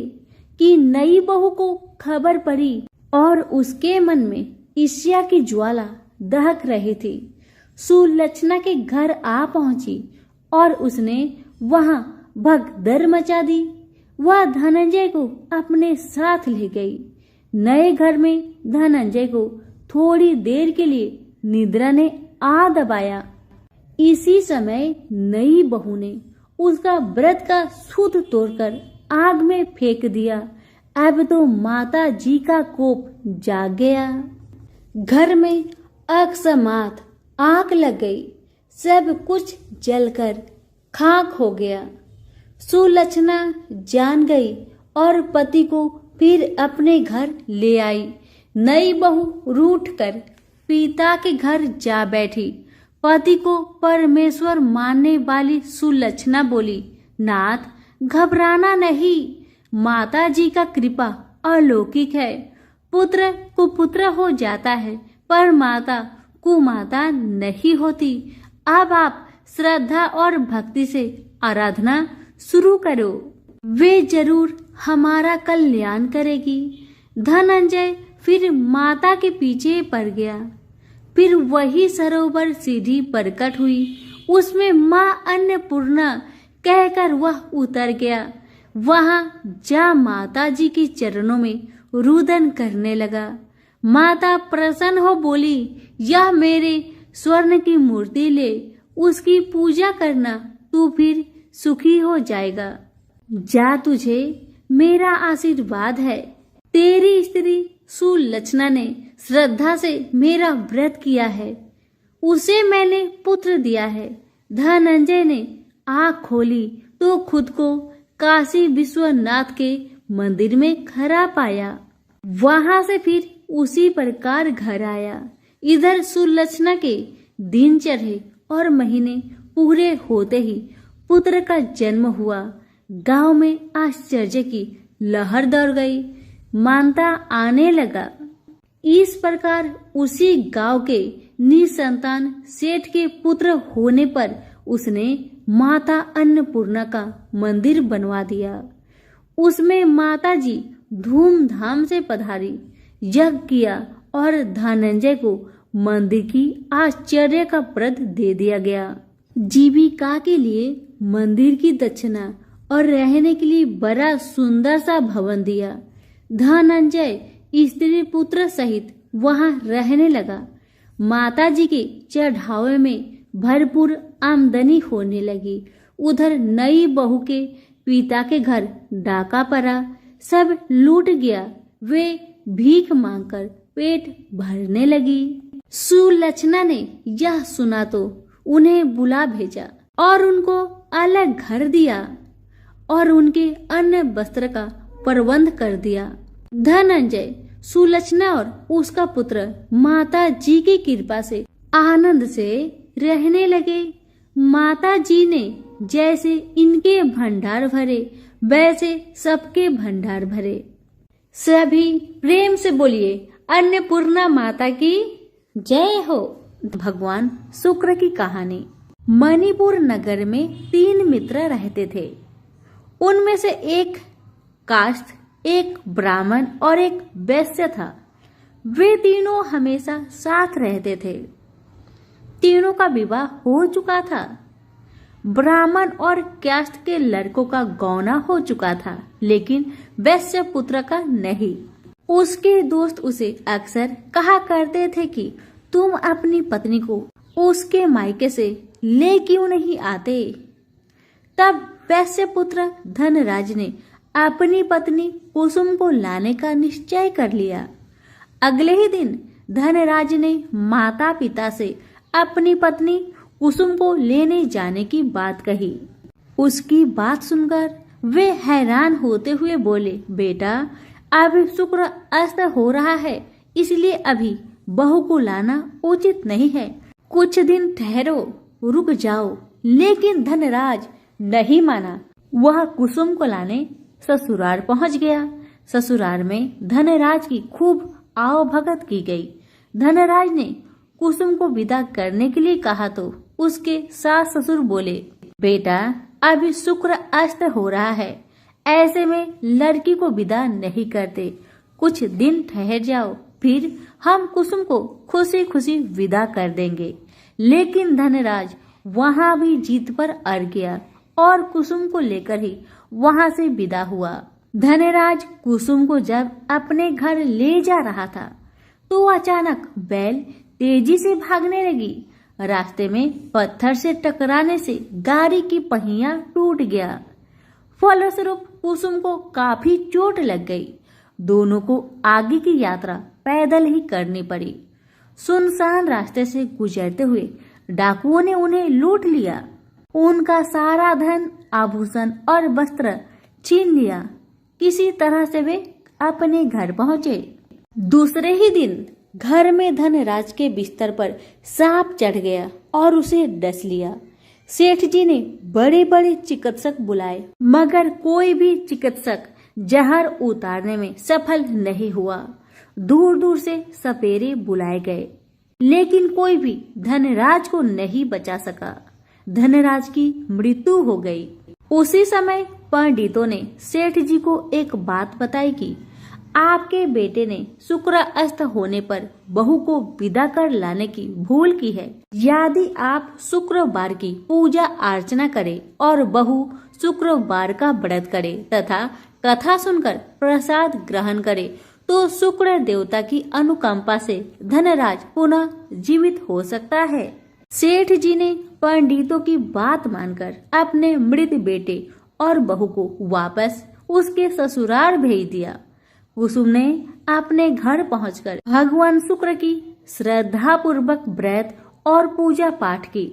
कि नई बहू को खबर पड़ी और उसके मन में ईर्ष्या की ज्वाला दहक रही थी। सुलक्षणा के घर आ पहुंची और उसने वहां भगदड़ मचा दी। वह धनंजय को अपने साथ ले गई। नए घर में धनंजय को थोड़ी देर के लिए निद्रा ने आ दबाया। इसी समय नई बहू ने उसका व्रत का सूत तोड़कर आग में फेंक दिया। अब तो माता जी का कोप जाग गया। घर में अकस्मात आग लग गई। सब कुछ जलकर खाक हो गया। सुलक्षणा जान गई और पति को फिर अपने घर ले आई। नई बहू रूठकर पिता के घर जा बैठी। पति को परमेश्वर मानने वाली सुलक्षणा बोली, नाथ घबराना नहीं, माता जी का कृपा अलौकिक है। पुत्र कुपुत्र हो जाता है पर माता कुमाता नहीं होती। अब आप श्रद्धा और भक्ति से आराधना शुरू करो, वे जरूर हमारा कल्याण करेगी। धनंजय फिर माता के पीछे पड़ गया। फिर वही सरोवर सीढ़ी प्रकट हुई, उसमें माँ अन्नपूर्णा कहकर वह उतर गया। वहां जा माता जी के चरणों में रुदन करने लगा। माता प्रसन्न हो बोली, यह मेरे स्वर्ण की मूर्ति ले, उसकी पूजा करना, तू फिर सुखी हो जाएगा। जा, तुझे मेरा आशीर्वाद है। तेरी स्त्री सुलक्षणा ने श्रद्धा से मेरा व्रत किया है, उसे मैंने पुत्र दिया है। धनंजय ने आँख खोली तो खुद को काशी विश्वनाथ के मंदिर में खड़ा पाया। वहां से फिर उसी प्रकार घर आया। इधर सुलक्षणा के दिन चढ़े और महीने पूरे होते ही पुत्र का जन्म हुआ। गांव में आश्चर्य की लहर दौड़ गई, मानता आने लगा। इस प्रकार उसी गांव के निसंतान सेठ के पुत्र होने पर उसने माता अन्नपूर्णा का मंदिर बनवा दिया। उसमें माता जी धूमधाम से पधारी, यज्ञ किया और धनंजय को मंदिर की आश्चर्य का प्रद दे दिया गया। जीविका के लिए मंदिर की दक्षिणा और रहने के लिए बड़ा सुंदर सा भवन दिया। धनंजय स्त्री पुत्र सहित वहां रहने लगा। माता जी के चढ़ावे में भरपूर आमदनी होने लगी। उधर नई बहू के पिता के घर डाका पड़ा, सब लूट गया। वे भीख मांगकर पेट भरने लगी। सुलक्षणा ने यह सुना तो उन्हें बुला भेजा और उनको अलग घर दिया और उनके अन्य वस्त्र का प्रबंध कर दिया। धनंजय, सुलक्षणा और उसका पुत्र माता जी की कृपा से आनंद से रहने लगे। माता जी ने जैसे इनके भंडार भरे वैसे सबके भंडार भरे। सभी प्रेम से बोलिए, अन्नपूर्णा माता की जय हो। भगवान शुक्र की कहानी। मणिपुर नगर में 3 मित्र रहते थे। उनमें से एक काष्ठ, एक ब्राह्मण और एक वैश्य था। वे तीनों हमेशा साथ रहते थे। तीनों का विवाह हो चुका था। ब्राह्मण और काष्ठ के लड़कों का गौना हो चुका था, लेकिन वैश्य पुत्र का नहीं। उसके दोस्त उसे अक्सर कहा करते थे कि तुम अपनी पत्नी को उसके मायके से ले क्यों नहीं आते। तब वैश्य पुत्र धनराज ने अपनी पत्नी कुसुम को लाने का निश्चय कर लिया। अगले ही दिन धनराज ने माता पिता से अपनी पत्नी कुसुम को लेने जाने की बात कही। उसकी बात सुनकर वे हैरान होते हुए बोले, बेटा अब शुक्र अस्त हो रहा है, इसलिए अभी बहू को लाना उचित नहीं है। कुछ दिन ठहरो, रुक जाओ। लेकिन धनराज नहीं माना। वह कुसुम को लाने ससुराल पहुंच गया। ससुराल में धनराज की खूब आवभगत की गई। धनराज ने कुसुम को विदा करने के लिए कहा तो उसके सास ससुर बोले, बेटा अभी शुक्र अस्त हो रहा है, ऐसे में लड़की को विदा नहीं करते। कुछ दिन ठहर जाओ, फिर हम कुसुम को खुशी खुशी विदा कर देंगे। लेकिन धनराज वहां भी जीत पर अड़ गया और कुसुम को लेकर ही वहां से विदा हुआ। धनराज कुसुम को जब अपने घर ले जा रहा था तो अचानक बैल तेजी से भागने लगी। रास्ते में पत्थर से टकराने से गाड़ी की पहिया टूट गया। फलस्वरूप कुसुम को काफी चोट लग गई। दोनों को आगे की यात्रा पैदल ही करनी पड़ी। सुनसान रास्ते से गुजरते हुए डाकुओं ने उन्हें लूट लिया। उनका सारा धन, आभूषण और वस्त्र छीन लिया। किसी तरह से वे अपने घर पहुंचे। दूसरे ही दिन घर में धनराज के बिस्तर पर सांप चढ़ गया और उसे डस लिया। सेठ जी ने बड़े बड़े चिकित्सक बुलाए, मगर कोई भी चिकित्सक जहर उतारने में सफल नहीं हुआ। दूर दूर से सपेरे बुलाए गए, लेकिन कोई भी धनराज को नहीं बचा सका। धनराज की मृत्यु हो गई। उसी समय पंडितों ने सेठ जी को एक बात बताई कि आपके बेटे ने शुक्र अस्त होने पर बहू को विदा कर लाने की भूल की है। यदि आप शुक्रवार की पूजा अर्चना करें और बहू शुक्रवार का व्रत करे तथा कथा सुनकर प्रसाद ग्रहण करे तो शुक्र देवता की अनुकंपा से धनराज पुनः जीवित हो सकता है। सेठ जी ने पंडितों की बात मानकर अपने मृत बेटे और बहू को वापस उसके ससुराल भेज दिया। कुसुम ने अपने घर पहुंचकर भगवान शुक्र की श्रद्धा पूर्वक व्रत और पूजा पाठ की।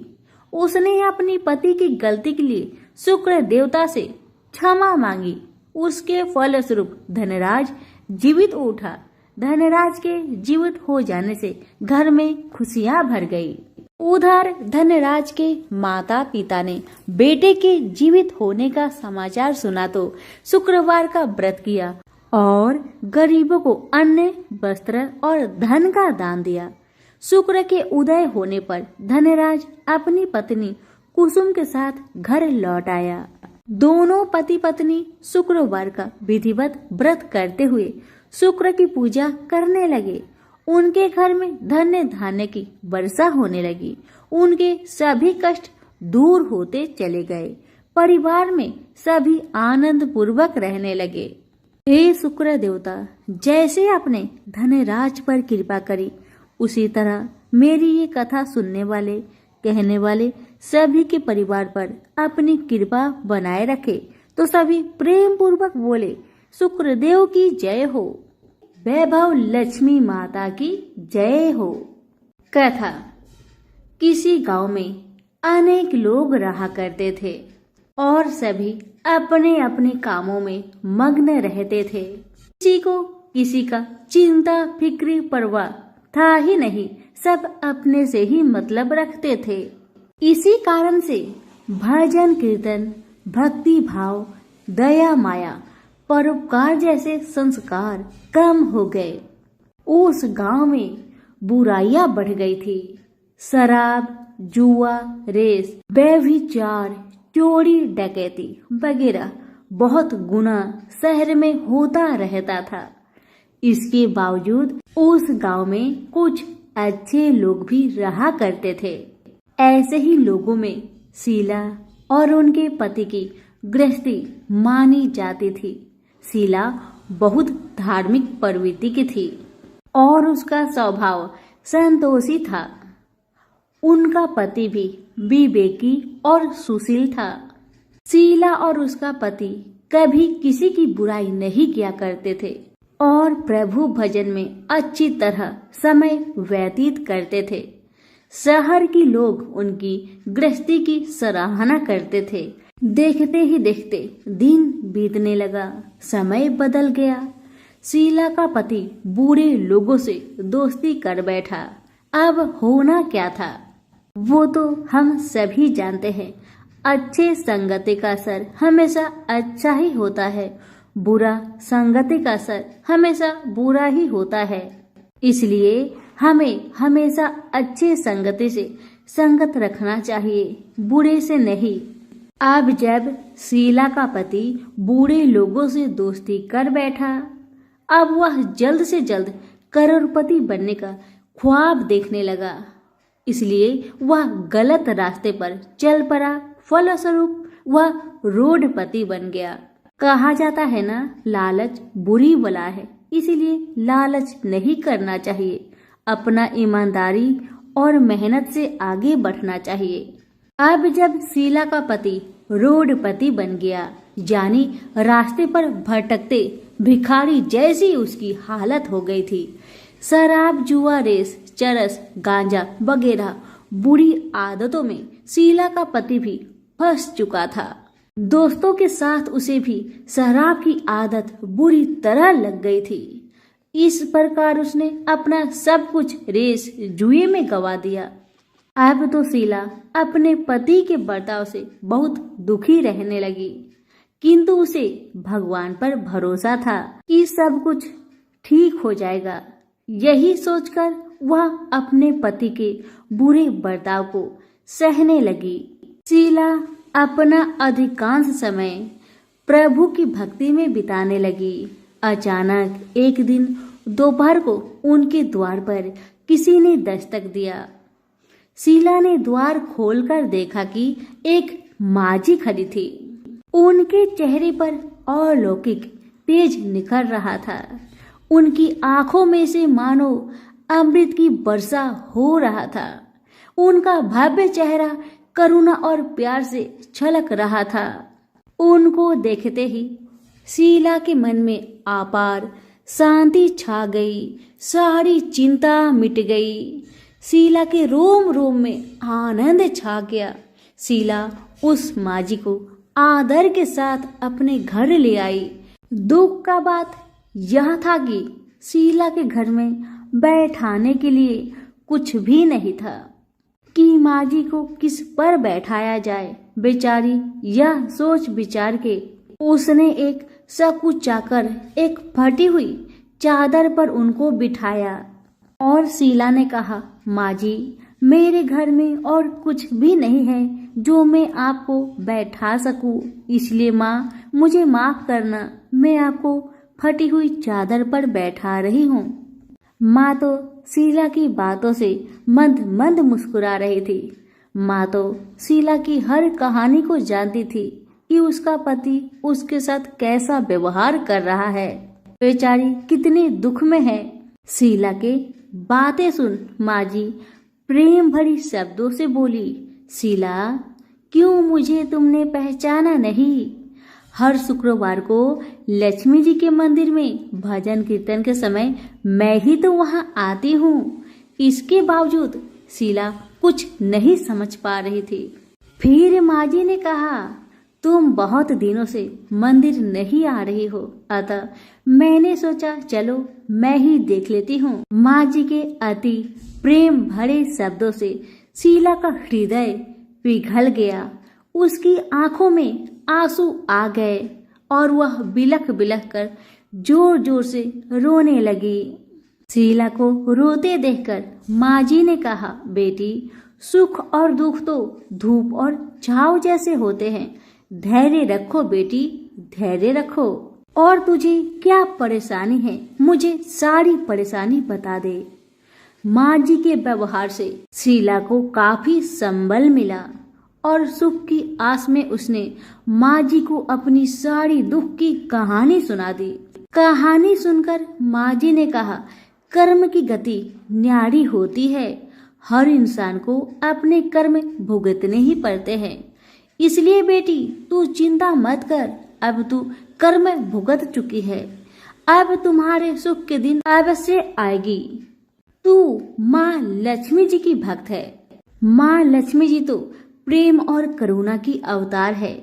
उसने अपनी पति की गलती के लिए शुक्र देवता से क्षमा मांगी। उसके फलस्वरूप धनराज जीवित उठा। धनराज के जीवित हो जाने से घर में खुशियां भर गई। उधर धनराज के माता पिता ने बेटे के जीवित होने का समाचार सुना तो शुक्रवार का व्रत किया और गरीबों को अन्न, वस्त्र और धन का दान दिया। शुक्र के उदय होने पर धनराज अपनी पत्नी कुसुम के साथ घर लौट आया। दोनों पति पत्नी शुक्रवार का विधिवत व्रत करते हुए शुक्र की पूजा करने लगे। उनके घर में धन्य धान्य की वर्षा होने लगी। उनके सभी कष्ट दूर होते चले गए। परिवार में सभी आनंद पूर्वक रहने लगे। हे शुक्र देवता, जैसे आपने धनराज पर कृपा करी उसी तरह मेरी ये कथा सुनने वाले कहने वाले सभी के परिवार पर अपनी कृपा बनाए रखे। तो सभी प्रेम पूर्वक बोले, शुक्रदेव की जय हो, वैभव लक्ष्मी माता की जय हो। कथा। किसी गांव में अनेक लोग रहा करते थे और सभी अपने अपने कामों में मग्न रहते थे। किसी को किसी का चिंता फिक्र परवाह था ही नहीं। सब अपने से ही मतलब रखते थे। इसी कारण से भजन कीर्तन, भक्ति भाव, दया माया, परोपकार जैसे संस्कार कम हो गए। उस गांव में बुराइयां बढ़ गई थी। शराब, जुआ, रेस, व्यभिचार, चोरी डकैती वगैरह बहुत गुना शहर में होता रहता था। इसके बावजूद उस गांव में कुछ अच्छे लोग भी रहा करते थे। ऐसे ही लोगों में शीला और उनके पति की गृहस्थी मानी जाती थी। शीला बहुत धार्मिक प्रवृत्ति की थी और उसका स्वभाव संतोषी था। उनका पति भी विवेकी और सुशील था। शीला और उसका पति कभी किसी की बुराई नहीं किया करते थे और प्रभु भजन में अच्छी तरह समय व्यतीत करते थे। शहर के लोग उनकी गृहस्थी की सराहना करते थे। देखते ही देखते दिन बीतने लगा, समय बदल गया। शीला का पति बूढ़े लोगों से दोस्ती कर बैठा। अब होना क्या था वो तो हम सभी जानते हैं। अच्छे संगति का असर हमेशा अच्छा ही होता है, बुरा संगति का असर हमेशा बुरा ही होता है। इसलिए हमें हमेशा अच्छे संगति से संगत रखना चाहिए, बुरे से नहीं। अब जब शीला का पति बूढ़े लोगों से दोस्ती कर बैठा, अब वह जल्द से जल्द करोड़पति बनने का ख्वाब देखने लगा। इसलिए वह गलत रास्ते पर चल पड़ा। फलस्वरूप वह रोडपति बन गया। कहा जाता है ना, लालच बुरी बला है, इसीलिए लालच नहीं करना चाहिए। अपना ईमानदारी और मेहनत से आगे बढ़ना चाहिए। अब जब शीला का पति रोडपति बन गया, यानी रास्ते पर भटकते भिखारी जैसी उसकी हालत हो गई थी। शराब, जुआ, रेस, चरस, गांजा वगैरह बुरी आदतों में शीला का पति भी फंस चुका था। दोस्तों के साथ उसे भी शराब की आदत बुरी तरह लग गई थी। इस प्रकार उसने अपना सब कुछ रेस जुए में गवा दिया। अब तो शीला अपने पति के बर्ताव से बहुत दुखी रहने लगी, किंतु उसे भगवान पर भरोसा था कि सब कुछ ठीक हो जाएगा। यही सोचकर वह अपने पति के बुरे बर्ताव को सहने लगी। शीला अपना अधिकांश समय प्रभु की भक्ति में बिताने लगी। अचानक एक दिन दोपहर को उनके द्वार पर किसी ने दस्तक दिया। शीला ने द्वार खोलकर देखा कि एक माजी खड़ी थी। उनके चेहरे पर अलौकिक तेज निखर रहा था। उनकी आंखों में से मानो अमृत की वर्षा हो रहा था। उनका भव्य चेहरा करुणा और प्यार से छलक रहा था। उनको देखते ही शीला के मन में अपार शांति छा गई। सारी चिंता मिट गई। शीला के रोम रोम में आनंद छा गया। शीला उस माजी को आदर के साथ अपने घर ले आई। दुख का बात यह था कि शीला के घर में बैठाने के लिए कुछ भी नहीं था कि माजी को किस पर बैठाया जाए। बेचारी यह सोच विचार के उसने एक सकुचाकर एक फटी हुई चादर पर उनको बिठाया और शीला ने कहा, माजी, मेरे घर में और कुछ भी नहीं है जो मैं आपको बैठा सकूं, इसलिए माँ मुझे माफ करना, मैं आपको फटी हुई चादर पर बैठा रही हूँ। माँ तो शीला की बातों से मंद मंद मुस्कुरा रही थी। माँ तो शीला की हर कहानी को जानती थी कि उसका पति उसके साथ कैसा व्यवहार कर रहा है। बेचारी कितने दुख में है। शीला के बातें सुन माजी प्रेम भरी शब्दों से बोली, शीला, क्यों मुझे तुमने पहचाना नहीं? हर शुक्रवार को लक्ष्मी जी के मंदिर में भजन कीर्तन के समय मैं ही तो वहां आती हूँ। इसके बावजूद शीला कुछ नहीं समझ पा रही थी। फिर माजी ने कहा, तुम बहुत दिनों से मंदिर नहीं आ रही हो, अतः मैंने सोचा चलो मैं ही देख लेती हूँ। माजी के अति प्रेम भरे शब्दों से शीला का हृदय पिघल गया। उसकी आंखों में आंसू आ गए और वह बिलख बिलख कर जोर जोर से रोने लगी। शीला को रोते देखकर माजी ने कहा, बेटी, सुख और दुख तो धूप और छाव जैसे होते हैं। धैर्य रखो बेटी, धैर्य रखो। और तुझे क्या परेशानी है, मुझे सारी परेशानी बता दे। माजी के व्यवहार से शीला को काफी संबल मिला और सुख की आस में उसने माजी को अपनी सारी दुख की कहानी सुना दी। कहानी सुनकर माजी ने कहा, कर्म की गति न्यारी होती है। हर इंसान को अपने कर्म भुगतने ही पड़ते हैं। इसलिए बेटी तू चिंता मत कर, अब तू कर्म भुगत चुकी है। अब तुम्हारे सुख के दिन अवश्य आएगी। तू माँ लक्ष्मी जी की भक्त है। माँ लक्ष्मी जी तो प्रेम और करुणा की अवतार है।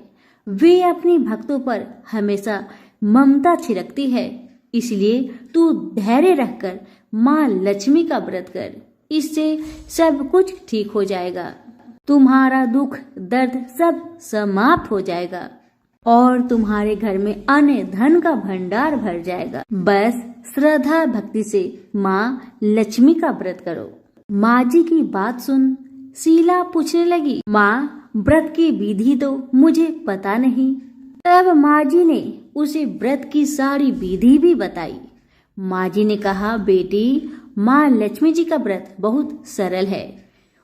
वे अपनी भक्तों पर हमेशा ममता छिड़कती है। इसलिए तू धैर्य रखकर माँ लक्ष्मी का व्रत कर, इससे सब कुछ ठीक हो जाएगा। तुम्हारा दुख दर्द सब समाप्त हो जाएगा और तुम्हारे घर में अन्न धन का भंडार भर जाएगा। बस श्रद्धा भक्ति से माँ लक्ष्मी का व्रत करो। माजी की बात सुन शीला पूछने लगी, माँ, व्रत की विधि तो मुझे पता नहीं। तब माजी ने उसे व्रत की सारी विधि भी बताई। माजी ने कहा, बेटी, माँ लक्ष्मी जी का व्रत बहुत सरल है।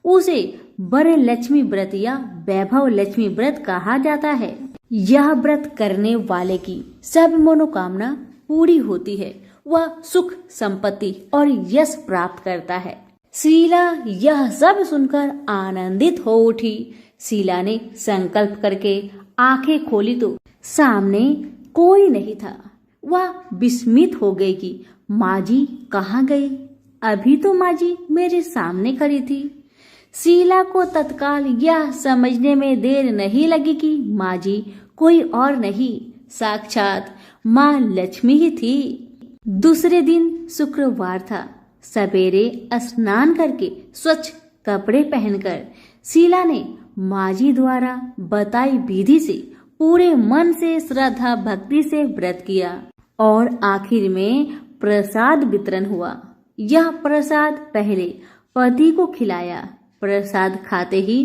उसे वर लक्ष्मी व्रत या वैभव लक्ष्मी व्रत कहा जाता है। यह व्रत करने वाले की सब मनोकामना पूरी होती है। वह सुख संपत्ति और यश प्राप्त करता है। शीला यह सब सुनकर आनंदित हो उठी। शीला ने संकल्प करके आंखें खोली तो सामने कोई नहीं था। वह विस्मित हो गई कि माजी कहाँ गई? अभी तो माजी मेरे सामने खड़ी थी। शीला को तत्काल यह समझने में देर नहीं लगी कि माजी कोई और नहीं, साक्षात माँ लक्ष्मी ही थी। दूसरे दिन शुक्रवार था। सवेरे स्नान करके स्वच्छ कपड़े पहनकर शीला ने माजी द्वारा बताई विधि से पूरे मन से श्रद्धा भक्ति से व्रत किया और आखिर में प्रसाद वितरण हुआ। यह प्रसाद पहले पति को खिलाया। प्रसाद खाते ही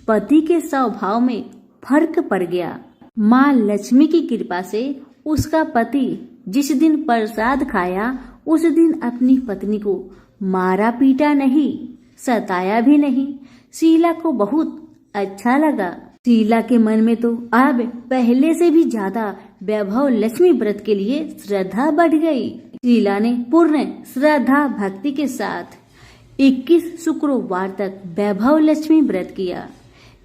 पति के स्वभाव में फर्क पड़ गया। माँ लक्ष्मी की कृपा से उसका पति जिस दिन प्रसाद खाया उस दिन अपनी पत्नी को मारा पीटा नहीं, सताया भी नहीं। शीला को बहुत अच्छा लगा। शीला के मन में तो अब पहले से भी ज्यादा वैभव लक्ष्मी व्रत के लिए श्रद्धा बढ़ गई। शीला ने पूर्ण श्रद्धा भक्ति के साथ 21 शुक्रवार तक वैभव लक्ष्मी व्रत किया।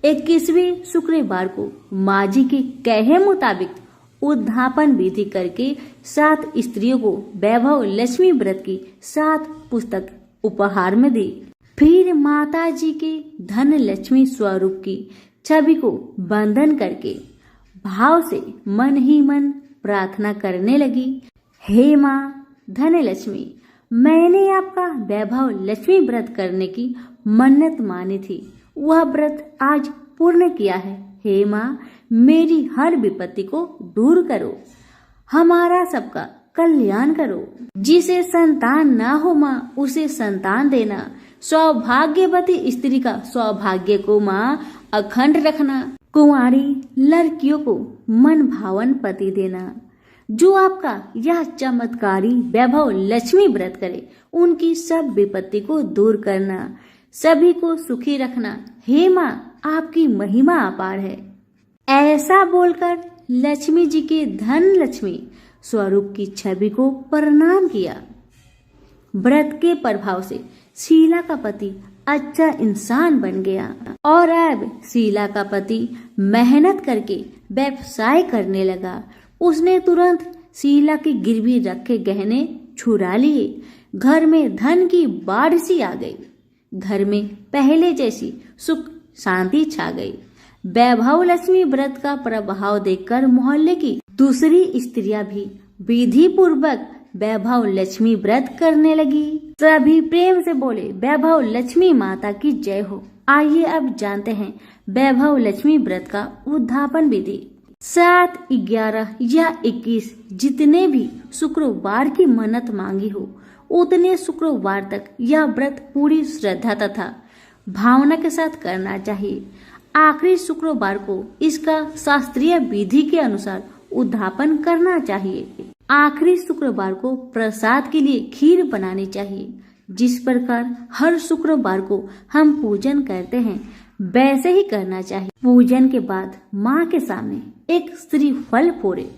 21वें शुक्रवार को माँ जी के कहे मुताबिक उद्धापन विधि करके 7 स्त्रियों को वैभव लक्ष्मी व्रत की 7 पुस्तक उपहार में दी। फिर माता जी के धन लक्ष्मी स्वरूप की छवि को बंधन करके भाव से मन ही मन प्रार्थना करने लगी। हे माँ धन लक्ष्मी, मैंने आपका वैभव लक्ष्मी व्रत करने की मन्नत मानी थी, वह व्रत आज पूर्ण किया है। हे माँ, मेरी हर विपत्ति को दूर करो, हमारा सबका कल्याण करो। जिसे संतान ना हो माँ उसे संतान देना। सौभाग्यवती स्त्री का सौभाग्य को माँ अखंड रखना। कुंवारी लड़कियों को मन भावन पति देना। जो आपका यह चमत्कारी वैभव लक्ष्मी व्रत करे उनकी सब विपत्ति को दूर करना, सभी को सुखी रखना। हे माँ, आपकी महिमा अपार है। ऐसा बोलकर लक्ष्मी जी के धन लक्ष्मी स्वरूप की छवि को प्रणाम किया। व्रत के प्रभाव से शीला का पति अच्छा इंसान बन गया और अब शीला का पति मेहनत करके व्यवसाय करने लगा। उसने तुरंत शीला की गिरवी रखे गहने छुड़ा लिए। घर में धन की बाढ़ सी आ गई। घर में पहले जैसी सुख शांति छा गई। वैभव लक्ष्मी व्रत का प्रभाव देखकर मोहल्ले की दूसरी स्त्रियां भी विधि पूर्वक वैभव लक्ष्मी व्रत करने लगी। सभी प्रेम से बोले, वैभव लक्ष्मी माता की जय हो। आइए अब जानते हैं वैभव लक्ष्मी व्रत का उद्धापन विधि। 7, 11 या 21 जितने भी शुक्रवार की मन्नत मांगी हो उतने शुक्रवार तक यह व्रत पूरी श्रद्धा तथा भावना के साथ करना चाहिए। आखिरी शुक्रवार को इसका शास्त्रीय विधि के अनुसार उद्धापन करना चाहिए। आखिरी शुक्रवार को प्रसाद के लिए खीर बनानी चाहिए। जिस प्रकार हर शुक्रवार को हम पूजन करते हैं वैसे ही करना चाहिए। पूजन के बाद माँ के सामने एक श्रीफल फोड़े।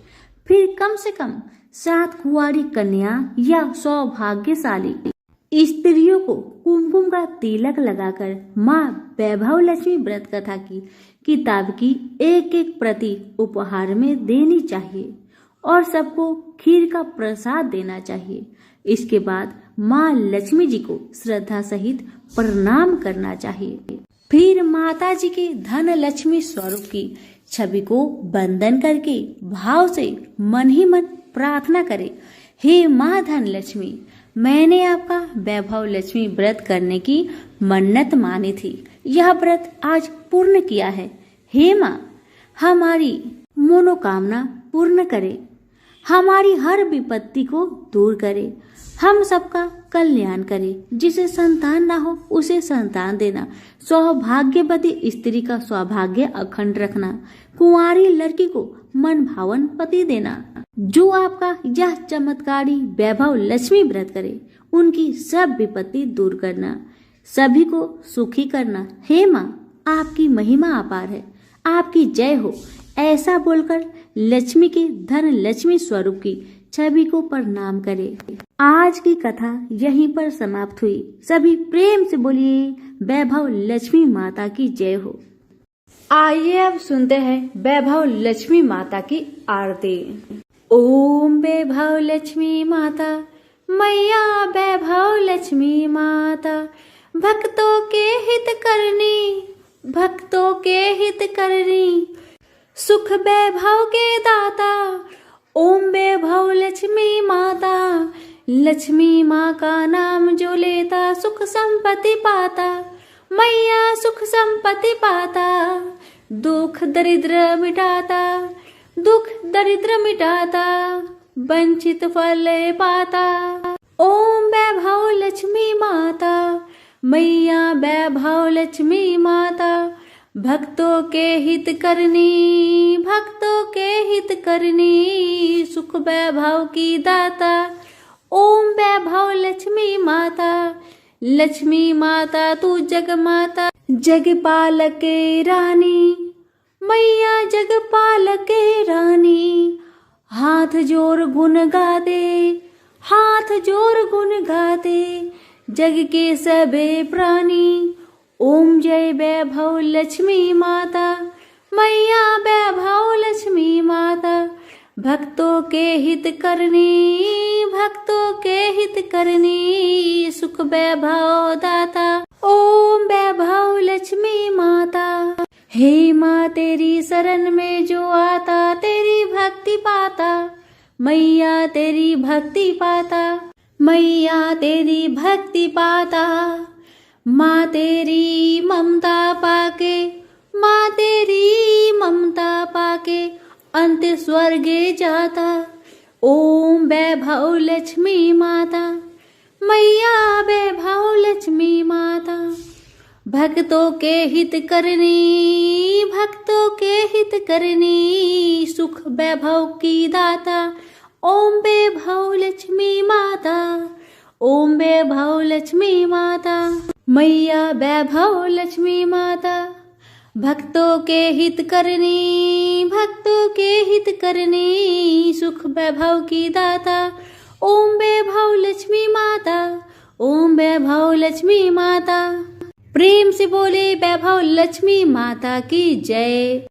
फिर कम से कम 7 कुंवारी कन्या या सौभाग्यशाली स्त्रियों को कुमकुम का तिलक लगाकर माँ वैभव लक्ष्मी व्रत कथा की किताब की एक प्रति उपहार में देनी चाहिए और सबको खीर का प्रसाद देना चाहिए। इसके बाद माँ लक्ष्मी जी को श्रद्धा सहित प्रणाम करना चाहिए। फिर माता जी के धन लक्ष्मी स्वरूप की छवि को बंधन करके भाव से मन ही मन प्रार्थना करे, हे माँ धन लक्ष्मी, मैंने आपका वैभव लक्ष्मी व्रत करने की मन्नत मानी थी, यह व्रत आज पूर्ण किया है। हे माँ, हमारी मनोकामना पूर्ण करे, हमारी हर विपत्ति को दूर करे, हम सबका कल्याण करे। जिसे संतान ना हो उसे संतान देना, सौभाग्यवती स्त्री का सौभाग्य अखंड रखना, कुंवारी लड़की को मन भावन पति देना। जो आपका यह चमत्कारी वैभव लक्ष्मी व्रत करे उनकी सब विपत्ति दूर करना, सभी को सुखी करना। हे माँ, आपकी महिमा अपार है, आपकी जय हो। ऐसा बोलकर लक्ष्मी के धन लक्ष्मी स्वरूप की छवि को प्रणाम करे। आज की कथा यहीं पर समाप्त हुई। सभी प्रेम से बोलिए, वैभव लक्ष्मी माता की जय हो। आइए अब सुनते हैं वैभव लक्ष्मी माता की आरती। ओम वैभव लक्ष्मी माता, मैया वैभव लक्ष्मी माता, भक्तों के हित करनी, भक्तों के हित करनी, सुख वैभव के दाता। ओम वैभव लक्ष्मी माता, लक्ष्मी माँ का नाम जो लेता सुख संपत्ति पाता, मैया सुख संपत्ति पाता, दुख दरिद्र मिटाता, दुख दरिद्र मिटाता, वंचित फल पाता। ओम वैभव लक्ष्मी माता, मैया वैभव लक्ष्मी माता, भक्तों के हित करनी, भक्तों के हित करनी, सुख वैभव की दाता। ओम वैभव लक्ष्मी माता, लक्ष्मी माता तू जग माता, जगपालक रानी, मैया जगपालक रानी। हाथ जोड़ गुण गाते, हाथ जोड़ गुण गाते, जग के सबे प्राणी। ओम जय वैभव लक्ष्मी माता, मैया वैभव लक्ष्मी माता, भक्तों के हित करनी, भक्तों के हित करनी, सुख वैभव दाता। ओम वैभव लक्ष्मी माता, हे माँ तेरी शरण में जो आता, तेरी भक्ति पाता, मैया तेरी भक्ति पाता, मैया तेरी भक्ति पाता। माँ तेरी ममता पाके, माँ तेरी ममता पाके, अंत स्वर्गे जाता। ओम वैभव लक्ष्मी माता, मैया वैभव लक्ष्मी माता, भक्तों के हित करनी, भक्तों के हित करनी, सुख वैभव की दाता। ओम वैभव लक्ष्मी माता, ओम वैभव लक्ष्मी माता, मैया वैभव लक्ष्मी माता, भक्तों के हित करनी, भक्तों के हित करनी, सुख वैभव की दाता। ओम वैभव लक्ष्मी माता, ओम वैभव लक्ष्मी माता। प्रेम से बोले वैभव लक्ष्मी माता की जय।